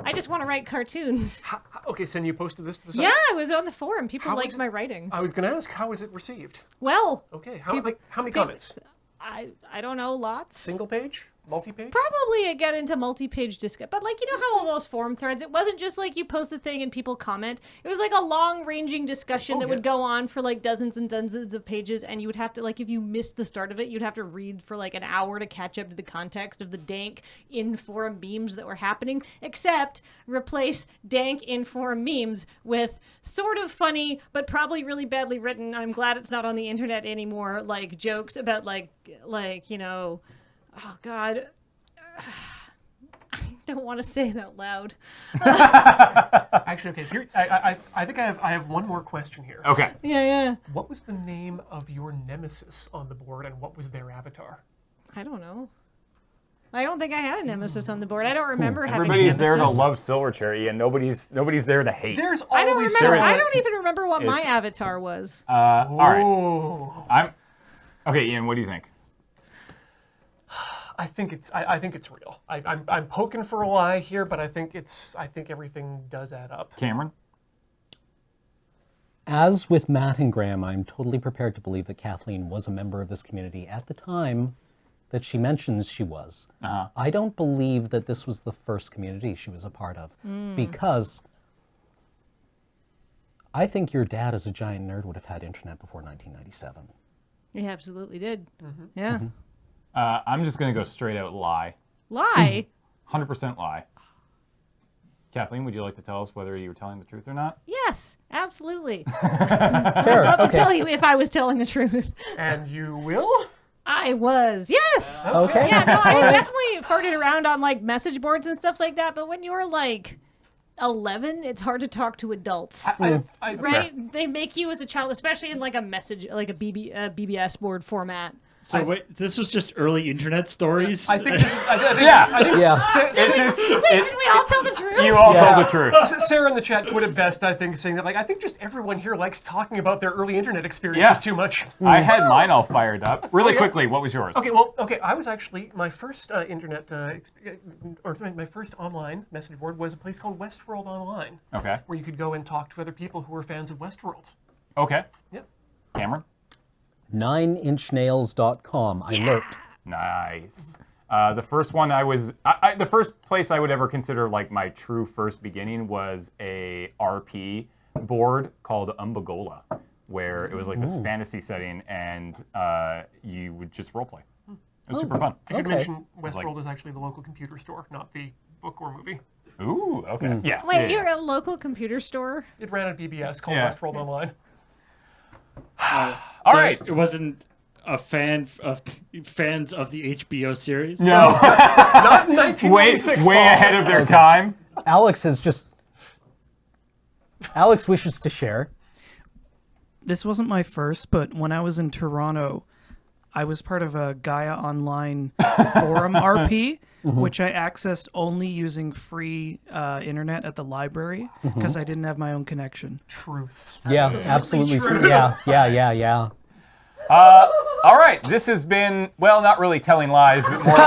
I just want to write cartoons. Okay, so you posted this to the site? Yeah, I was on the forum. People liked my writing. I was going to ask, how was it received? Well. Okay, how many comments? I don't know, lots. Single page? Multi-page? Probably I get into multi-page discussion. But like, you know how all those forum threads, it wasn't just like you post a thing and people comment. It was like a long-ranging discussion that would go on for like dozens and dozens of pages, and you would have to, like, if you missed the start of it, you'd have to read for like an hour to catch up to the context of the dank in-forum memes that were happening, except replace dank in-forum memes with sort of funny, but probably really badly written, I'm glad it's not on the internet anymore, like jokes about like, you know, oh God, I don't want to say it out loud. Actually, okay, here, I think I have one more question here. Okay. Yeah. What was the name of your nemesis on the board, and what was their avatar? I don't know. I don't think I had a nemesis on the board. I don't remember having a Everybody's nemesis. there to love Silverchair, and nobody's there to hate. There's I don't always remember. I don't even remember what my It's- avatar was. All right. Okay, Ian. What do you think? I think it's real. I'm poking for a lie here, but I think everything does add up. Cameron? As with Matt and Graham, I'm totally prepared to believe that Kathleen was a member of this community at the time that she mentions she was. I don't believe that this was the first community she was a part of, because I think your dad as a giant nerd would have had internet before 1997. He absolutely did. Yeah. I'm just going to go straight out lie. Lie? 100% lie. Kathleen, would you like to tell us whether you were telling the truth or not? Yes, absolutely. I'd love to tell you if I was telling the truth. And you will? I was, yes. Okay. Yeah, no, I definitely farted around on like message boards and stuff like that. But when you're like 11, it's hard to talk to adults, right? They make you as a child, especially in like a message, like a BBS board format. So wait, this was just early internet stories? I think. Did we all tell the truth? You all told the truth. Sarah in the chat put it best, I think, saying that I think just everyone here likes talking about their early internet experiences too much. I had mine all fired up. Really quickly, what was yours? Okay, I was actually, my first internet, or my first online message board was a place called Westworld Online. Okay. Where you could go and talk to other people who were fans of Westworld. Okay. Yeah. Cameron? 9inchnails.com. I lurked. Nice. The first one the first place I would ever consider like my true first beginning was a RP board called Umbagola, where it was like this fantasy setting and you would just roleplay. It was super fun. I should mention Westworld is actually the local computer store, not the book or movie. Ooh, okay. Yeah. Wait, you're a local computer store? It ran at BBS called Westworld Online. All right. It wasn't a fans of the HBO series? No. Not in 1996. Way ahead of their time. Alex wishes to share. This wasn't my first, but when I was in Toronto, I was part of a Gaia Online forum RP, which I accessed only using free internet at the library because I didn't have my own connection. Truths. Yeah, absolutely true. Yeah. All right, this has been, well, not really telling lies, but more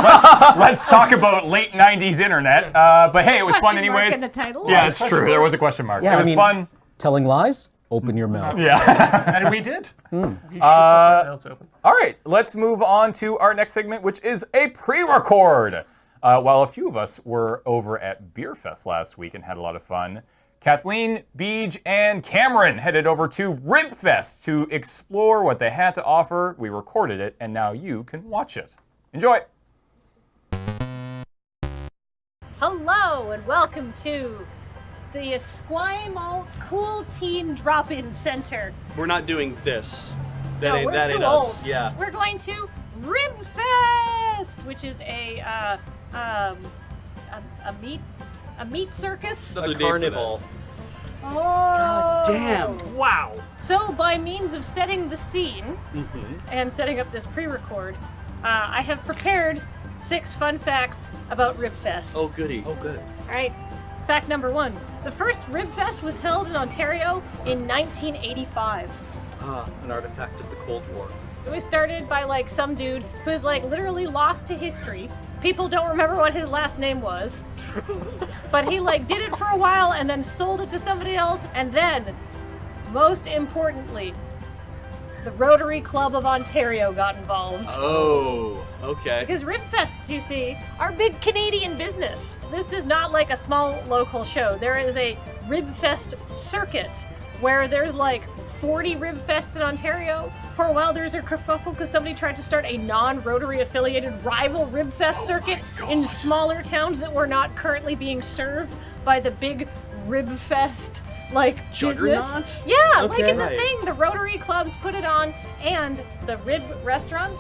let's talk about late 90s internet. But hey, it was fun Question mark anyways. in the title? Yeah, it's true. There was a question mark. Yeah, it was fun. Telling lies? Open your mouth. Yeah. And we did. We should keep Uh, our mouths open. All right, let's move on to our next segment, which is a pre-record. While a few of us were over at Beerfest last week and had a lot of fun, Kathleen, Beej, and Cameron headed over to Ribfest to explore what they had to offer. We recorded it, and now you can watch it. Enjoy! Hello, and welcome to the Esquimalt Cool Teen Drop-In Center. We're not doing this. That No, ain't we're that too ain't old. us. Yeah. We're going to Ribfest, which is a meat circus. A carnival. Oh. God damn. Wow. So by means of setting the scene and setting up this pre-record, I have prepared 6 fun facts about Ribfest. Oh goody. Oh good. All right. Fact number 1. The first Ribfest was held in Ontario in 1985. An artifact of the Cold War. It was started by like some dude who is like literally lost to history. People don't remember what his last name was. But he like did it for a while and then sold it to somebody else. And then, most importantly, the Rotary Club of Ontario got involved. Oh, okay. Because Ribfests, you see, are big Canadian business. This is not like a small local show. There is a Ribfest circuit where there's like 40 Ribfests in Ontario. For a while, there's a kerfuffle because somebody tried to start a non-Rotary affiliated rival Ribfest circuit in smaller towns that were not currently being served by the big Ribfest Juggernaut? business. Yeah, like Okay. it's a thing. The Rotary clubs put it on, and the rib restaurants.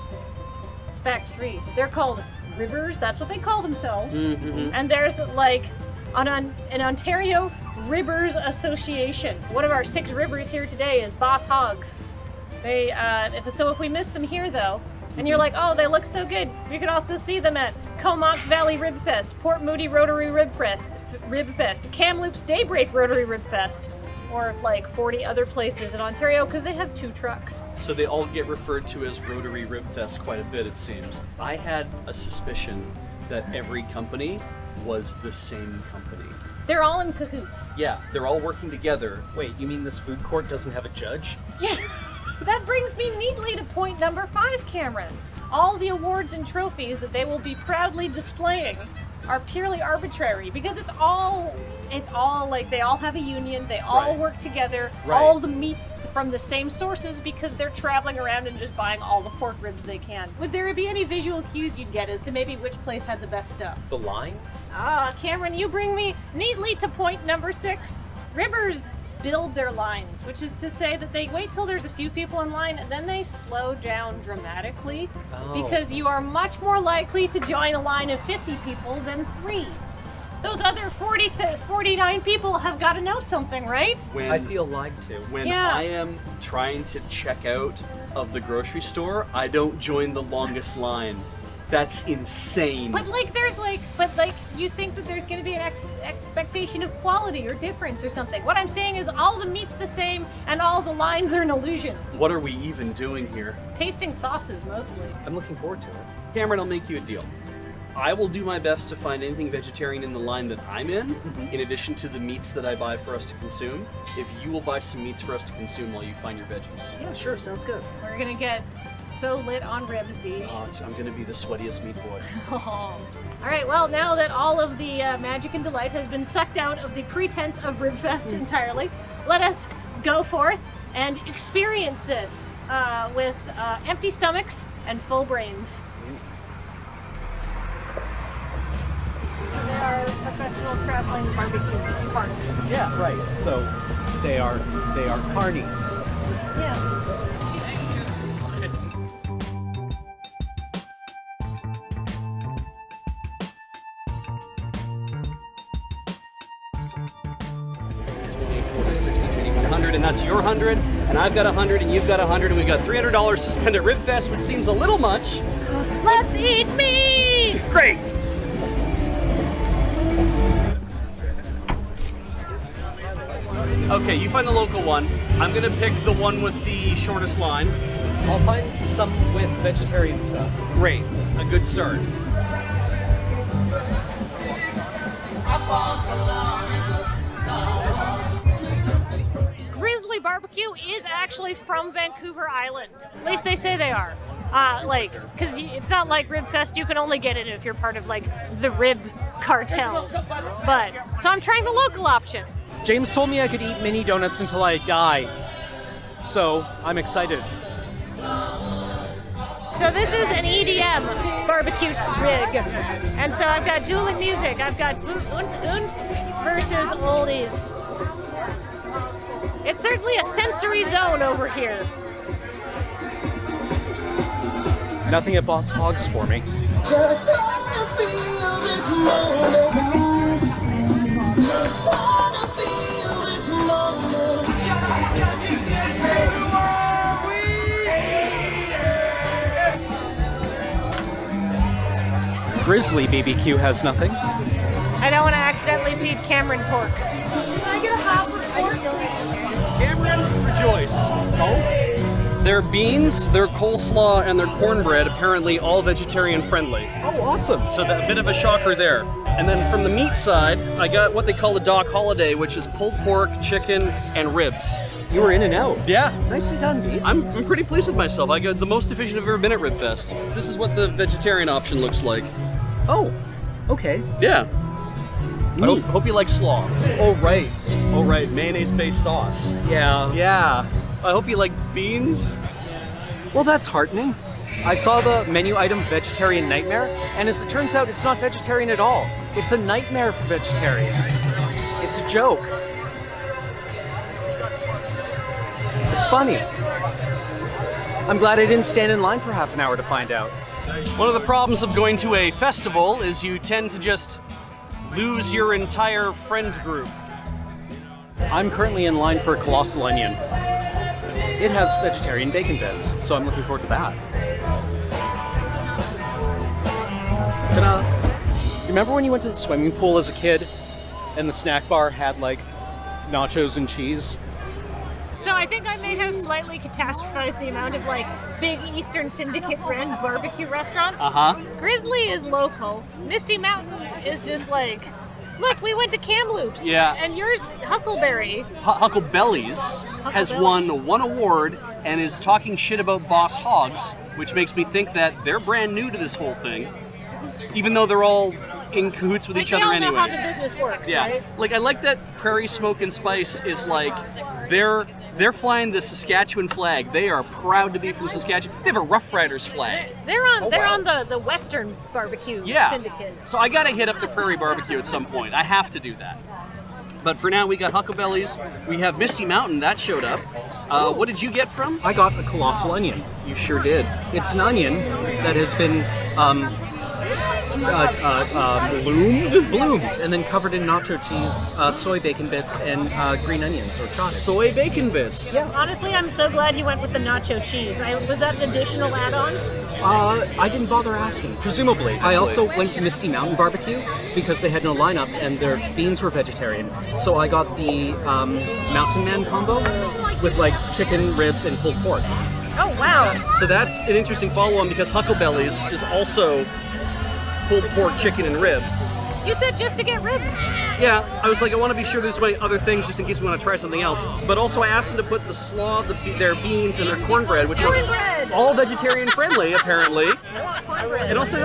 Fact 3, they're called ribbers. That's what they call themselves. And there's like an Ontario Ribbers Association. One of our 6 ribbers here today is Boss Hogs. So if we miss them here though, And you're like, oh, they look so good. You can also see them at Comox Valley Ribfest, Port Moody Rotary Ribfest, Kamloops Daybreak Rotary Ribfest, or like 40 other places in Ontario because they have 2 trucks. So they all get referred to as Rotary Ribfest quite a bit, it seems. I had a suspicion that every company was the same company. They're all in cahoots. Yeah, they're all working together. Wait, you mean this food court doesn't have a judge? Yeah. That brings me neatly to point number 5, Cameron. All the awards and trophies that they will be proudly displaying are purely arbitrary because it's all like they all have a union, they all work together, all the meats from the same sources because they're traveling around and just buying all the pork ribs they can. Would there be any visual cues you'd get as to maybe which place had the best stuff? The line? Cameron, you bring me neatly to point number 6. Ribbers build their lines, which is to say that they wait till there's a few people in line and then they slow down dramatically because you are much more likely to join a line of 50 people than 3. Those other 49 people have got to know something, right? I feel lied to. When I am trying to check out of the grocery store, I don't join the longest line. That's insane. But you think that there's going to be an expectation of quality or difference or something. What I'm saying is all the meat's the same and all the lines are an illusion. What are we even doing here? Tasting sauces mostly. I'm looking forward to it. Cameron, I'll make you a deal. I will do my best to find anything vegetarian in the line that I'm in addition to the meats that I buy for us to consume. If you will buy some meats for us to consume while you find your veggies. Yeah, sure, sounds good. We're going to get so lit on ribs, Beach. I'm going to be the sweatiest meat boy. All right, well, now that all of the magic and delight has been sucked out of the pretense of Ribfest entirely, let us go forth and experience this with empty stomachs and full brains. They are professional traveling barbecue partners. Yeah, right. So they are carnies. Yes. And that's your 100, and I've got 100, and you've got 100, and we've got $300 to spend at Ribfest, which seems a little much. Let's eat meat! Great! Okay, you find the local one. I'm gonna pick the one with the shortest line. I'll find some with vegetarian stuff. Great, a good start. Grizzly Barbecue is actually from Vancouver Island. At least they say they are. Because it's not like Ribfest, you can only get it if you're part of, the Rib Cartel. But, so I'm trying the local option. James told me I could eat mini donuts until I die. So, I'm excited. So this is an EDM barbecue rig. And so I've got dueling music. I've got Oons versus Oldies. It's certainly a sensory zone over here. Nothing at Boss Hogs for me. Just wanna feel this moment. Just wanna feel this moment. Grizzly BBQ has nothing. I don't want to accidentally feed Cameron pork. Can I get a half of pork? Cameron, rejoice. Oh? Their beans, their coleslaw, and their cornbread apparently all vegetarian friendly. Oh, awesome. So a bit of a shocker there. And then from the meat side, I got what they call the Doc Holiday, which is pulled pork, chicken, and ribs. You were in and out. Yeah. Nicely done, Pete. I'm pretty pleased with myself. I got the most efficient I've ever been at Ribfest. This is what the vegetarian option looks like. Oh, okay. Yeah. I hope you like slaw. Oh, right. Oh, right. Mayonnaise-based sauce. Yeah. Yeah. I hope you like beans. Well, that's heartening. I saw the menu item Vegetarian Nightmare, and as it turns out, it's not vegetarian at all. It's a nightmare for vegetarians. It's a joke. It's funny. I'm glad I didn't stand in line for half an hour to find out. One of the problems of going to a festival is you tend to just lose your entire friend group. I'm currently in line for a colossal onion. It has vegetarian bacon bits, so I'm looking forward to that. remember when you went to the swimming pool as a kid and the snack bar had like nachos and cheese? So I think I may have slightly catastrophized the amount of like big Eastern Syndicate brand barbecue restaurants. Grizzly is local. Misty Mountain is just like, look, we went to Kamloops. Yeah. And yours, Huckleberry. Huckleberries has won 1 award and is talking shit about Boss Hogs, which makes me think that they're brand new to this whole thing, even though they're all in cahoots with each other They all anyway. know how the business works, Yeah, right? like I like that Prairie Smoke and Spice is like they're flying the Saskatchewan flag. They are proud to be from Saskatchewan. They have a Rough Riders flag. They're on the Western barbecue syndicate. So I gotta hit up the Prairie Barbecue at some point. I have to do that. But for now, we got Huckleberries. We have Misty Mountain that showed up. What did you get from? I got a colossal onion. You sure did. It's an onion that has been bloomed, and then covered in nacho cheese, soy bacon bits, and green onions or chotted. Soy bacon bits. Yeah. Honestly, I'm so glad you went with the nacho cheese. Was that an additional add-on? I didn't bother asking. Presumably. I also went to Misty Mountain Barbecue because they had no lineup and their beans were vegetarian. So I got the Mountain Man combo with like chicken, ribs, and pulled pork. Oh, wow. So that's an interesting follow-on because Huckleberries is also pulled pork, chicken, and ribs. You said just to get ribs. Yeah, I was like, I want to be sure there's my other things just in case we want to try something else. But also I asked them to put the slaw, their beans, and their cornbread, which are all vegetarian friendly, apparently. And also they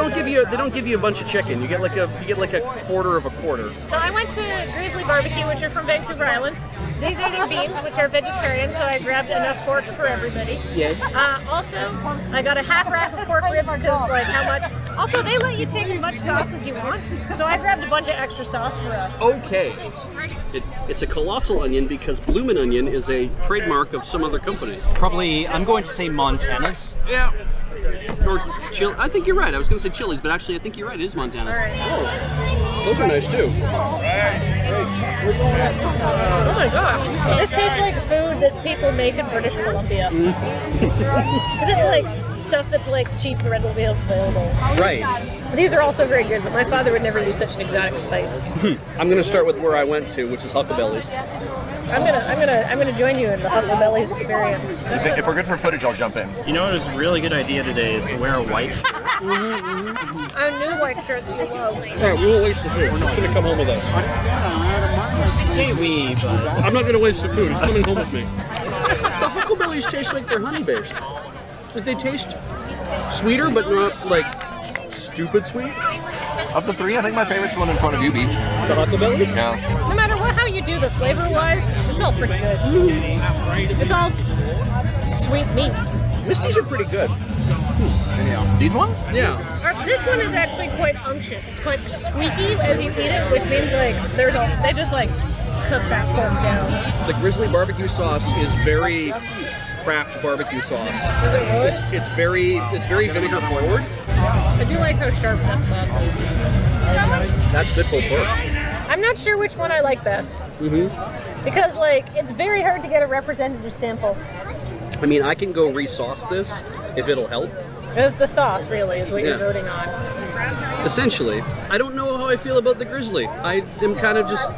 don't give you a bunch of chicken. You get like a quarter of a quarter. So I went to Grizzly Barbecue, which are from Vancouver Island. These are their beans, which are vegetarian, so I grabbed enough forks for everybody. Yay. Also, I got a half rack of pork ribs because, like, how much? Also, they let you take as much sauce as you want, so I grabbed a bunch of extra sauce for us. Okay. It's a colossal onion because bloomin' onion is a trademark of some other company. Probably, I'm going to say Montana's. Yeah. Or I think you're right. I was going to say Chili's, but actually I think you're right. It is Montana's. Right. Oh, those are nice too. Oh my gosh. This tastes like food that people make in British Columbia. Because it's like stuff that's like cheap and readily available. Right. These are also very good, but my father would never use such an exotic spice. I'm going to start with where I went to, which is Huckleberries. I'm gonna join you in the Huckleberries experience. If we're good for footage, I'll jump in. You know what is a really good idea today is to wear a white shirt. A new white shirt that you love. Alright, we won't waste the food. It's going to come home with us. Hey, but I'm not going to waste the food. It's coming home with me. The Huckleberries taste like they're honey-based. Like they taste sweeter, but not like stupid sweet. Of the three, I think my favorite's the one in front of you, Beach. The Huckleberries? Yeah. No matter how you do the flavor-wise, it's all pretty good. It's all sweet meat. Misty's are pretty good. These ones? Yeah. This one is actually quite unctuous. It's quite squeaky as you eat it, which means like they just like cook that pork down. The Grizzly barbecue sauce is very craft barbecue sauce. Is it really? It's very vinegar forward. I do like how sharp that sauce is. That's good pulled pork. I'm not sure which one I like best. Mm-hmm. Because like it's very hard to get a representative sample. I mean, I can go re-sauce this if it'll help. It's the sauce, really, is what you're Yeah. voting on. Essentially, I don't know how I feel about the Grizzly. I am kind of just.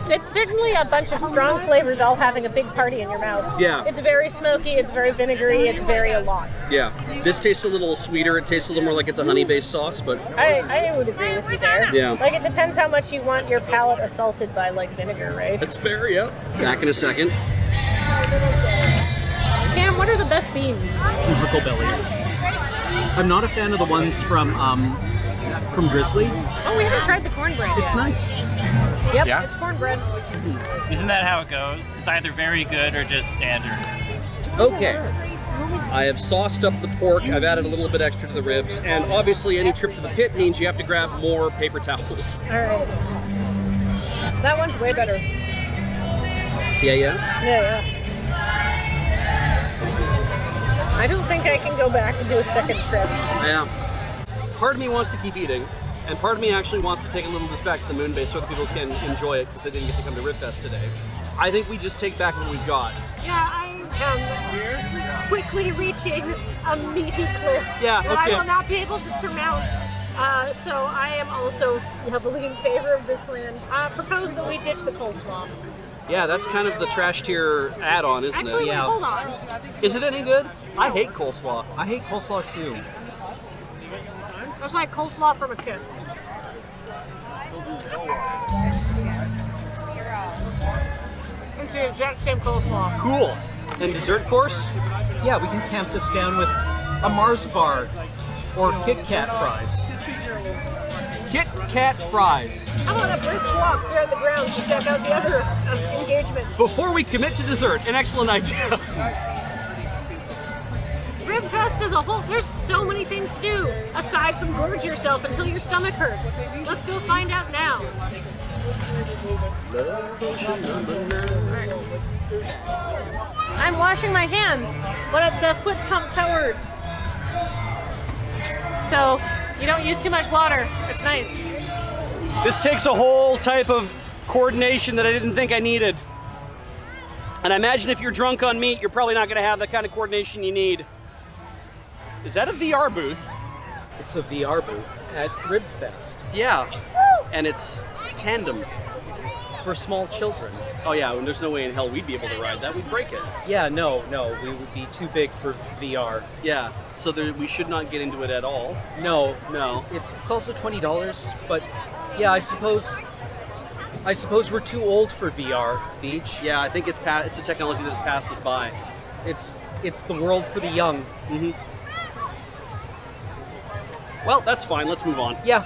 It's certainly a bunch of strong flavors all having a big party in your mouth. Yeah. It's very smoky, it's very vinegary, it's very a lot. Yeah, this tastes a little sweeter. It tastes a little more like it's a honey-based sauce, but I would agree with you there. Yeah. Like it depends how much you want your palate assaulted by like vinegar, right? that's fair. Yeah. Back in a second. Cam, what are the best beans? Huckleberries. I'm not a fan of the ones from Grizzly. Oh, we haven't tried the cornbread yet. It's nice. Yep, Yeah? it's cornbread. Isn't that how it goes? It's either very good or just standard. Okay. I have sauced up the pork. I've added a little bit extra to the ribs, and obviously, any trip to the pit means you have to grab more paper towels. All right. That one's way better. Yeah. Yeah. I don't think I can go back and do a second trip. Yeah. Part of me wants to keep eating, and part of me actually wants to take a little of this back to the moon base so that people can enjoy it since they didn't get to come to Ribfest today. I think we just take back what we've got. Yeah, I am quickly reaching a meaty cliff Yeah, that okay. I will not be able to surmount. So I am also heavily in favor of this plan. Propose that we ditch the coleslaw. Yeah, that's kind of the trash tier add-on, isn't Actually, it? wait, hold on. Is it any good? I hate coleslaw. I hate coleslaw too. That's like coleslaw from a kid. It's the exact same coleslaw. Cool. And dessert course? Yeah, we can tamp this down with a Mars bar or Kit Kat fries. Kit Kat fries. How about a brisk walk throughout the grounds to check out the other engagements? Before we commit to dessert, an excellent idea. Ribfest as a whole, there's so many things to do, aside from gorge yourself until your stomach hurts. Let's go find out now. I'm washing my hands, but it's foot pump powered. So you don't use too much water. It's nice. This takes a whole type of coordination that I didn't think I needed. And I imagine if you're drunk on meat, you're probably not going to have the kind of coordination you need. Is that a VR booth? It's a VR booth at Ribfest. Yeah. And it's tandem. For small children. Oh yeah, and there's no way in hell we'd be able to ride that. We'd break it. Yeah, no, we would be too big for VR. Yeah, so we should not get into it at all. No. It's also $20, but yeah, I suppose we're too old for VR, Beach. Yeah, I think it's a technology that has passed us by. It's the world for the young. Mm-hmm. Well, that's fine. Let's move on. Yeah.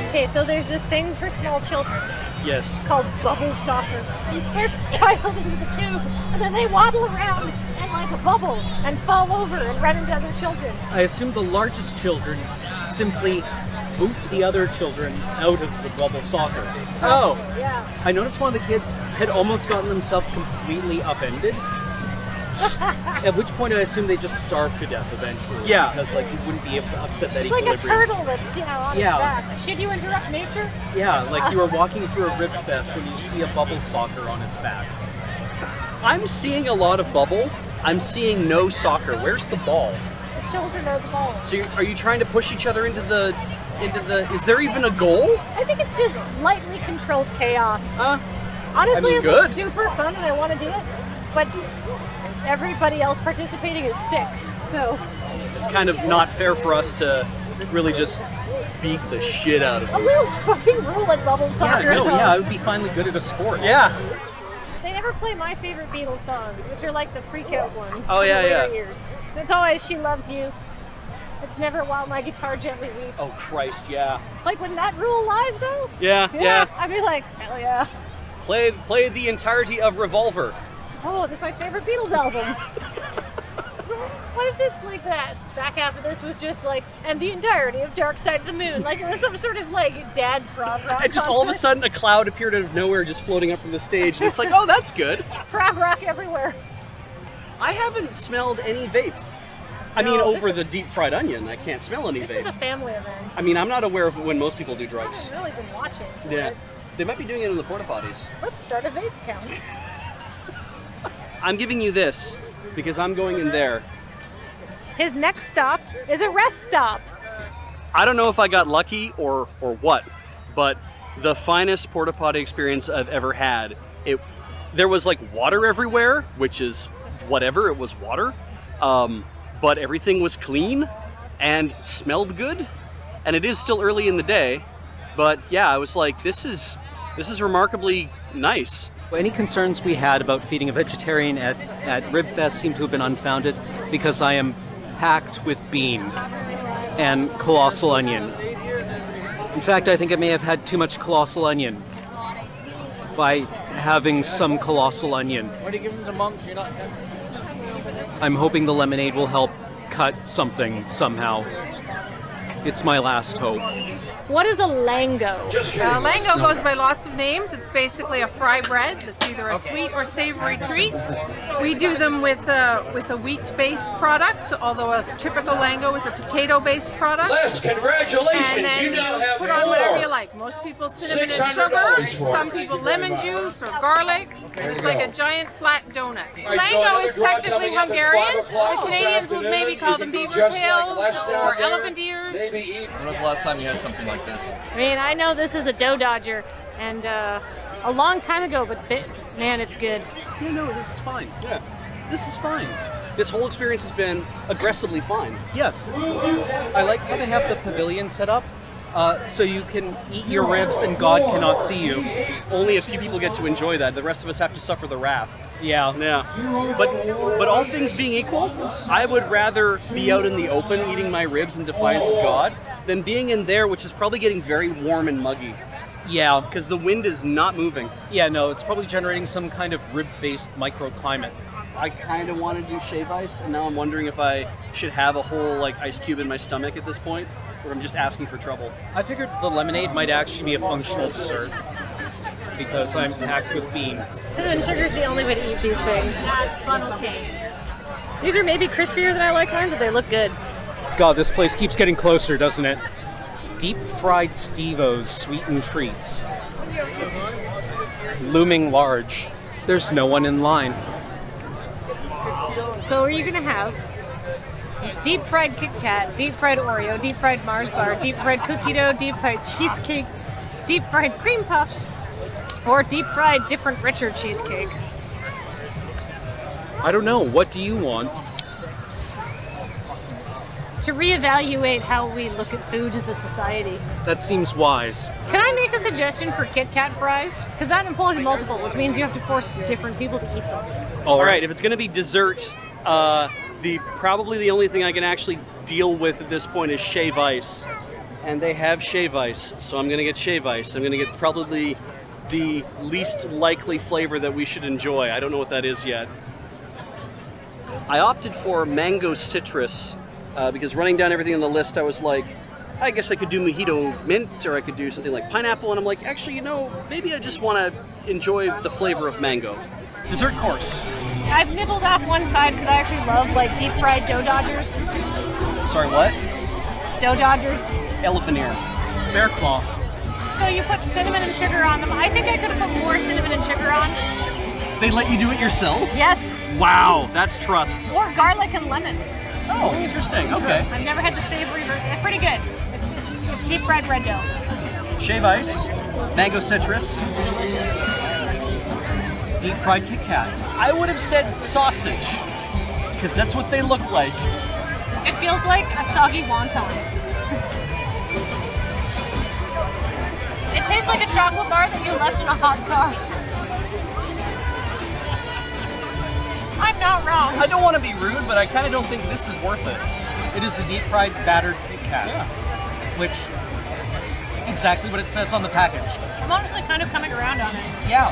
Okay, so there's this thing for small children Yes. called bubble soccer. You insert the child into the tube, and then they waddle around and like a bubble and fall over and run into other children. I assume the largest children simply boot the other children out of the bubble soccer. Oh, yeah. I noticed one of the kids had almost gotten themselves completely upended. At which point I assume they just starved to death eventually. Yeah. Because like you wouldn't be able to upset that It's like equilibrium. a turtle that's, on its back. Should you interrupt nature? Yeah, like you were walking through a Ribfest when you see a bubble soccer on its back. I'm seeing a lot of bubble. I'm seeing no soccer. Where's the ball? The children are the ball. So are you trying to push each other into the? Is there even a goal? I think it's just lightly controlled chaos. Honestly, I mean, it good. was super fun and I want to do it, but everybody else participating is 6, so. It's kind of not fair for us to really just beat the shit out of A them. little fucking rule at bubble soccer. I would be finally good at a sport. Yeah. They never play my favorite Beatles songs, which are like the freak out ones. Oh, from yeah, the later yeah. Years. It's always "She Loves You." It's never "While My Guitar Gently Weeps." Oh Christ, yeah. Like when that rule live though. Yeah. I'd be like, hell yeah. Play the entirety of Revolver. Oh, that's my favorite Beatles album. What if it's like that? Back half of this was just like, and the entirety of Dark Side of the Moon. Like it was some sort of like dad prog rock. And just all of a concert. sudden a cloud appeared out of nowhere just floating up from the stage. And it's like, oh, that's good. Prog rock everywhere. I haven't smelled any vape. I mean, over the deep fried onion, I can't smell any This vape. is a family event. I mean, I'm not aware of when most people do I drugs. haven't really been watching. Yeah. but They might be doing it in the porta potties. Let's start a vape count. I'm giving you this because I'm going in there. His next stop is a rest stop. I don't know if I got lucky or what, but the finest porta potty experience I've ever had. There was like water everywhere, which is whatever, it was water. But everything was clean and smelled good. And it is still early in the day, but yeah, I was like, this is remarkably nice. Any concerns we had about feeding a vegetarian at Ribfest seem to have been unfounded because I am packed with bean and colossal onion. In fact, I think I may have had too much colossal onion by having some colossal onion. What do you give them to monks? You're not tempted. I'm hoping the lemonade will help cut something somehow. It's my last hope. What is a lango? Lango goes by lots of names. It's basically a fry bread that's either a sweet or savory treat. We do them with a wheat-based product, although a typical lango is a potato-based product. Les, congratulations! And then You now have put on whatever more. you like. Most people cinnamon and $600 sugar. for it. Some people lemon juice or garlic. It's like a giant flat donut. right, so Lango another is draw technically coming up at Hungarian. 5 o'clock The this Canadians would afternoon. maybe call You them can be beaver just like tails Les down or there. elephant ears. When was the last time you had something like this? I mean, I know this is a dough dodger, and a long time ago, but man, it's good. Yeah, no, this is fine. Yeah, this is fine. This whole experience has been aggressively fine. Yes. I like how they have the pavilion set up. So you can eat your ribs and God cannot see you. Only a few people get to enjoy that. The rest of us have to suffer the wrath. Yeah. Yeah. But all things being equal, I would rather be out in the open eating my ribs in defiance of God than being in there, which is probably getting very warm and muggy. Yeah. Because the wind is not moving. Yeah, no, it's probably generating some kind of rib-based microclimate. I kind of want to do shave ice, and now I'm wondering if I should have a whole ice cube in my stomach at this point, or I'm just asking for trouble. I figured the lemonade might actually be a functional dessert because I'm packed with bean. Cinnamon sugar is the only way to eat these things. That's funnel cake. These are maybe crispier than I like mine, but they look good. God, this place keeps getting closer, doesn't it? Deep fried Steve-O's sweetened treats. It's looming large. There's no one in line. So are you gonna have deep fried Kit Kat, deep fried Oreo, deep fried Mars bar, deep fried cookie dough, deep fried cheesecake, deep fried cream puffs, or deep fried different richer cheesecake? I don't know. What do you want? To reevaluate how we look at food as a society. That seems wise. Can I make a suggestion for Kit Kat fries? Because that employs multiple, which means you have to force different people to eat them. All right, if it's going to be dessert, probably the only thing I can actually deal with at this point is shave ice. And they have shave ice, so I'm going to get shave ice. I'm going to get probably the least likely flavor that we should enjoy. I don't know what that is yet. I opted for mango citrus because running down everything on the list, I was like, I guess I could do mojito mint, or I could do something like pineapple, and I'm like, actually, maybe I just want to enjoy the flavor of mango. Dessert course. I've nibbled off one side because I actually love deep fried dough dodgers. Sorry, what? Dough dodgers. Elephant ear. Bear claw. So you put cinnamon and sugar on them. I think I could have put more cinnamon and sugar on. They let you do it yourself? Yes. Wow, that's trust. Or garlic and lemon. Oh, interesting. Okay. I've never had the savory version. They're pretty good. It's deep fried red dough. Shave ice, mango citrus, deep fried Kit Kat. I would have said sausage, because that's what they look like. It feels like a soggy wonton. It tastes like a chocolate bar that you left in a hot car. I'm not wrong. I don't want to be rude, but I kind of don't think this is worth it. It is a deep fried battered Kit Kat, which exactly what it says on the package. I'm honestly kind of coming around on it. Yeah.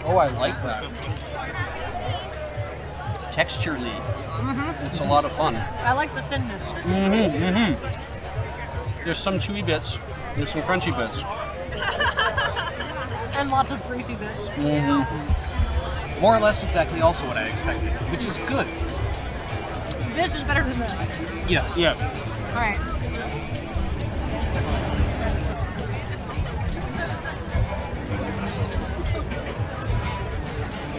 Oh, I like that. Texturally, it's a lot of fun. I like the thinness. There's some chewy bits. There's some crunchy bits. And lots of greasy bits. More or less exactly also what I expected, which is good. This is better than this. Yes. Yeah. All right.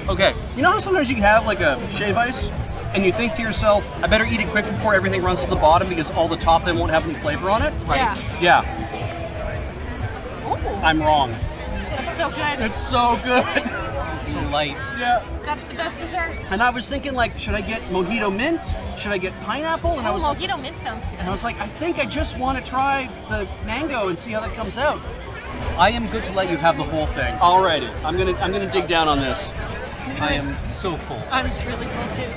Okay, you know how sometimes you can have a shave ice, and you think to yourself, I better eat it quick before everything runs to the bottom because all the top then won't have any flavor on it? Right. Yeah. Ooh. I'm wrong. That's so good. It's so good. It's so light. Yeah. That's the best dessert. And I was thinking, should I get mojito mint? Should I get pineapple? And I was mojito mint sounds good. And I was like, I think I just want to try the mango and see how that comes out. I am good to let you have the whole thing. Alrighty, I'm gonna dig down on this. I am so full. I'm really full too.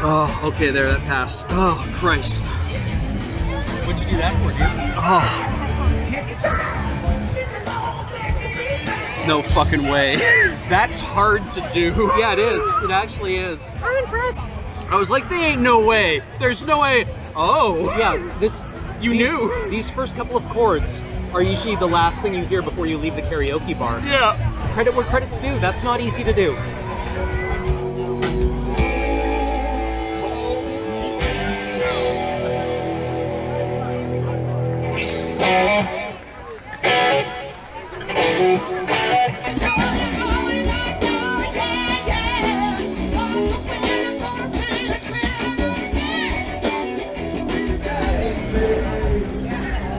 Oh, okay, there, that passed. Oh, Christ. What'd you do that for, dude? No fucking way. That's hard to do. Yeah, it is. It actually is. I'm impressed. I was like, they ain't no way. There's no way. Oh. Yeah, You knew. These first couple of chords are usually the last thing you hear before you leave the karaoke bar. Yeah. Credit where credit's due. That's not easy to do.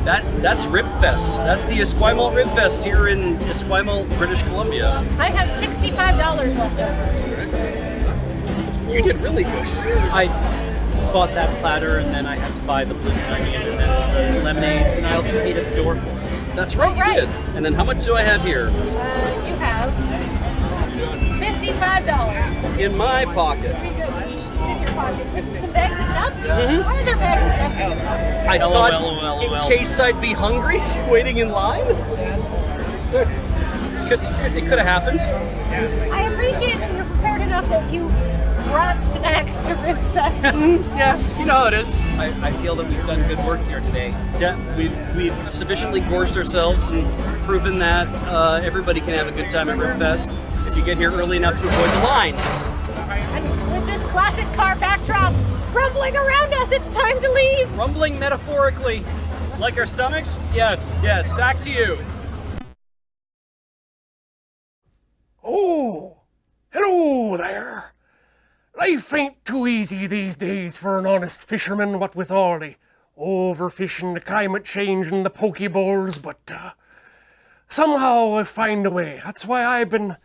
That's Ribfest. That's the Esquimalt Ribfest here in Esquimalt, British Columbia. I have $65 left over. You did really good. I bought that platter, and then I had to buy the blue onion and then the lemonades, and I also paid at the door for us. That's right, you did. And then how much do I have here? You have $55. In my pocket. It's in your pocket. Some bags of nuts? Why are there bags of nuts in your pocket? I thought, in case I'd be hungry, waiting in line. It could have happened. I appreciate that you're prepared enough that you brought snacks to Ribfest. Yeah, you know how it is. I feel that we've done good work here today. Yeah, we've sufficiently gorged ourselves and proven that everybody can have a good time at Ribfest if you get here early enough to avoid the lines. And with this classic car backdrop rumbling around us, it's time to leave. Rumbling metaphorically. Like our stomachs? Yes, back to you. Oh, hello there. Life ain't too easy these days for an honest fisherman, what with all the overfishing, the climate change, and the pokeballs, but somehow I find a way. That's why I've been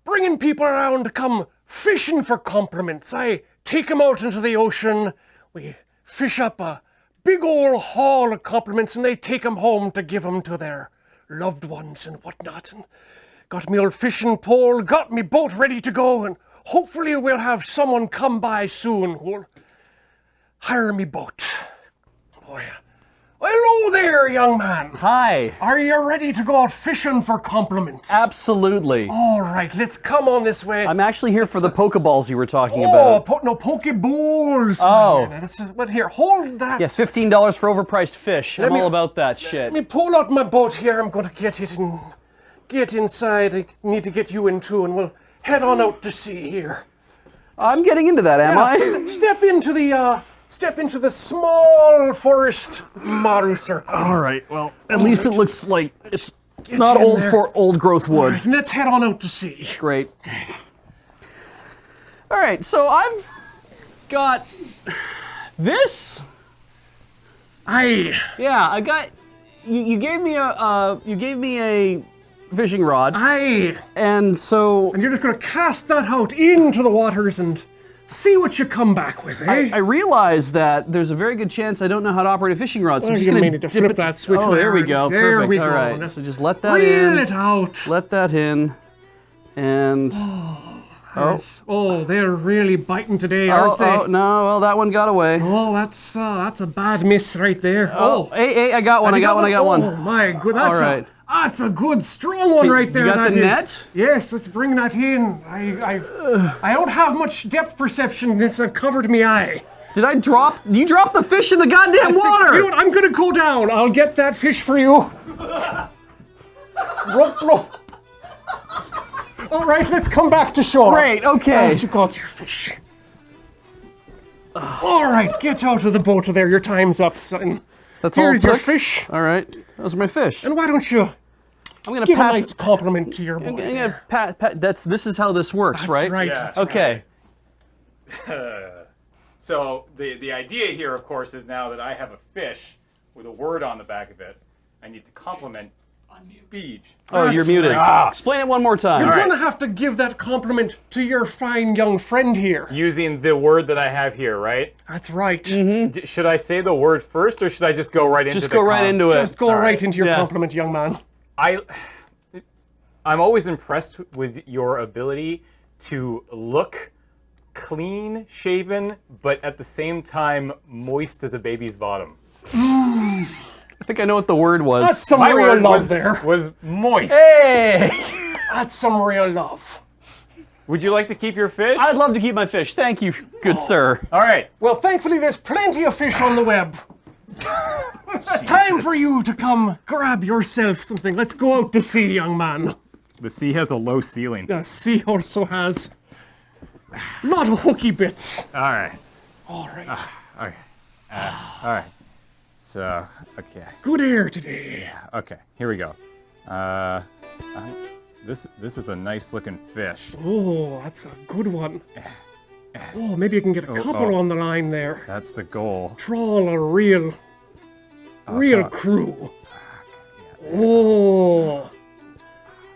bringing people around to come fishing for compliments. I take them out into the ocean, we fish up a big old haul of compliments, and they take them home to give them to their loved ones and whatnot. And got me old fishing pole, got me boat ready to go, and hopefully we'll have someone come by soon who'll hire me boat. Boy. Hello there, young man. Hi. Are you ready to go out fishing for compliments? Absolutely. All right, let's come on this way. I'm actually here for the Pokeballs you were talking Oh, about. no, Pokeballs. Oh. But here, hold that. Yes, $15 for overpriced fish. Let I'm me- all about that Let shit. me pull out my boat here. I'm going to get it and get inside. I need to get you in too, and we'll head on out to sea here. I'm getting into that, am I? Step into the small forest Maru circle. All right. Well, at least it looks like it's Get not you in old there. for old growth All wood. right, let's head on out to sea. Great. All right. So I've got this. Yeah, I got. You gave me a fishing rod. And so. And you're just going to cast that out into the waters and see what you come back with, eh? I realize that there's a very good chance I don't know how to operate a fishing rod, so I'm Well, just you going may need to flip that switch Oh, there we around. go. There Perfect. we All go. right. Now, So just let that reel in. it out. Let that in. And. Yes. Oh, they're really biting today, aren't they? Oh, no. Well, that one got away. Oh, that's a bad miss right there. Oh, hey, I got one. Have you I got one. Oh my good. All right. That's a good strong one Okay, right there. you got that the is. net? Yes, let's bring that in. I don't have much depth perception. It's covered me eye. Did I drop? You dropped the fish in the goddamn water. You know what? I'm gonna go down. I'll get that fish for you. Rope. All right, let's come back to shore. Great, okay. You got your fish. All right, get out of the boat there. Your time's up, son. That's all it Here's your took? fish. All right, those are my fish. And why don't you I'm gonna give pass. a nice compliment to your boy? I'm gonna pat. This is how this works, That's right? right. Yeah. That's Okay. So the idea here, of course, is now that I have a fish with a word on the back of it, I need to compliment Beej. Oh, you're That's muted. right. Explain it one more time. You're gonna have to give that compliment to your fine young friend here. Using the word that I have here, right? That's right. Should I say the word first, or should I just go right into Just the go right into it. Just go All right into your Yeah. compliment, young man. I'm always impressed with your ability to look clean shaven, but at the same time moist as a baby's bottom. I think I know what the word was. That's some My real word love there. was moist. Hey! That's some real love. Would you like to keep your fish? I'd love to keep my fish. Thank you, good sir. All right. Well, thankfully, there's plenty of fish on the web. Time for you to come grab yourself something. Let's go out to sea, young man. The sea has a low ceiling. The sea also has a lot of hooky bits. All right. All right. Okay. All right. So, okay. Good air today. Okay. Here we go. This is a nice looking fish. Oh, that's a good one. Oh, maybe you can get a couple on the line there. That's the goal. Trawl a reel. Real crew. Oh.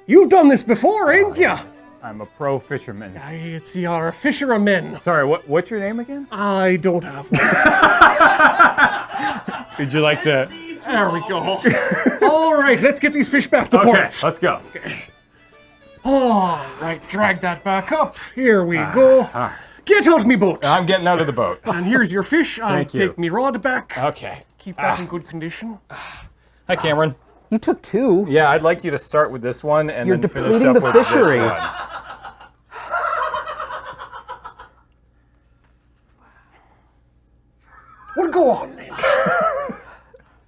You've done this before, ain't ya? I'm a pro fisherman. It's you're a fisherman. Sorry, what's your name again? I don't have one. Would you like to? There we go. All right, let's get these fish back to port. Okay, let's go. All right, drag that back up. Here we go. Get out of me boat. I'm getting out of the boat. And here's your fish. I'll Thank you. take me rod back. Okay. Keep that in good condition. Hi, Cameron. You took 2. Yeah, I'd like you to start with this one and You're then finish depleting up the with fishery. this one. Well, go on then.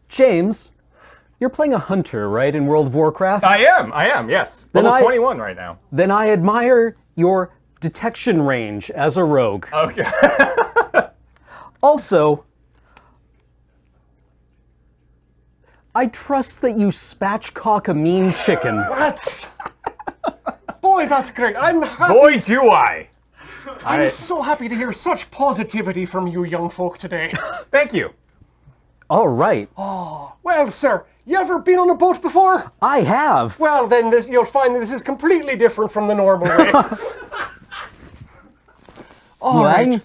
James, you're playing a hunter, right, in World of Warcraft? I am, yes. Then Level 21 right now. Then I admire your detection range as a rogue. Okay. Also, I trust that you spatchcock a mean chicken. Boy, that's great. I'm happy. Boy, do I. I'm so happy to hear such positivity from you young folk today. Thank you. All right. Oh, well, sir, you ever been on a boat before? I have. Well, then you'll find that this is completely different from the normal way. All right.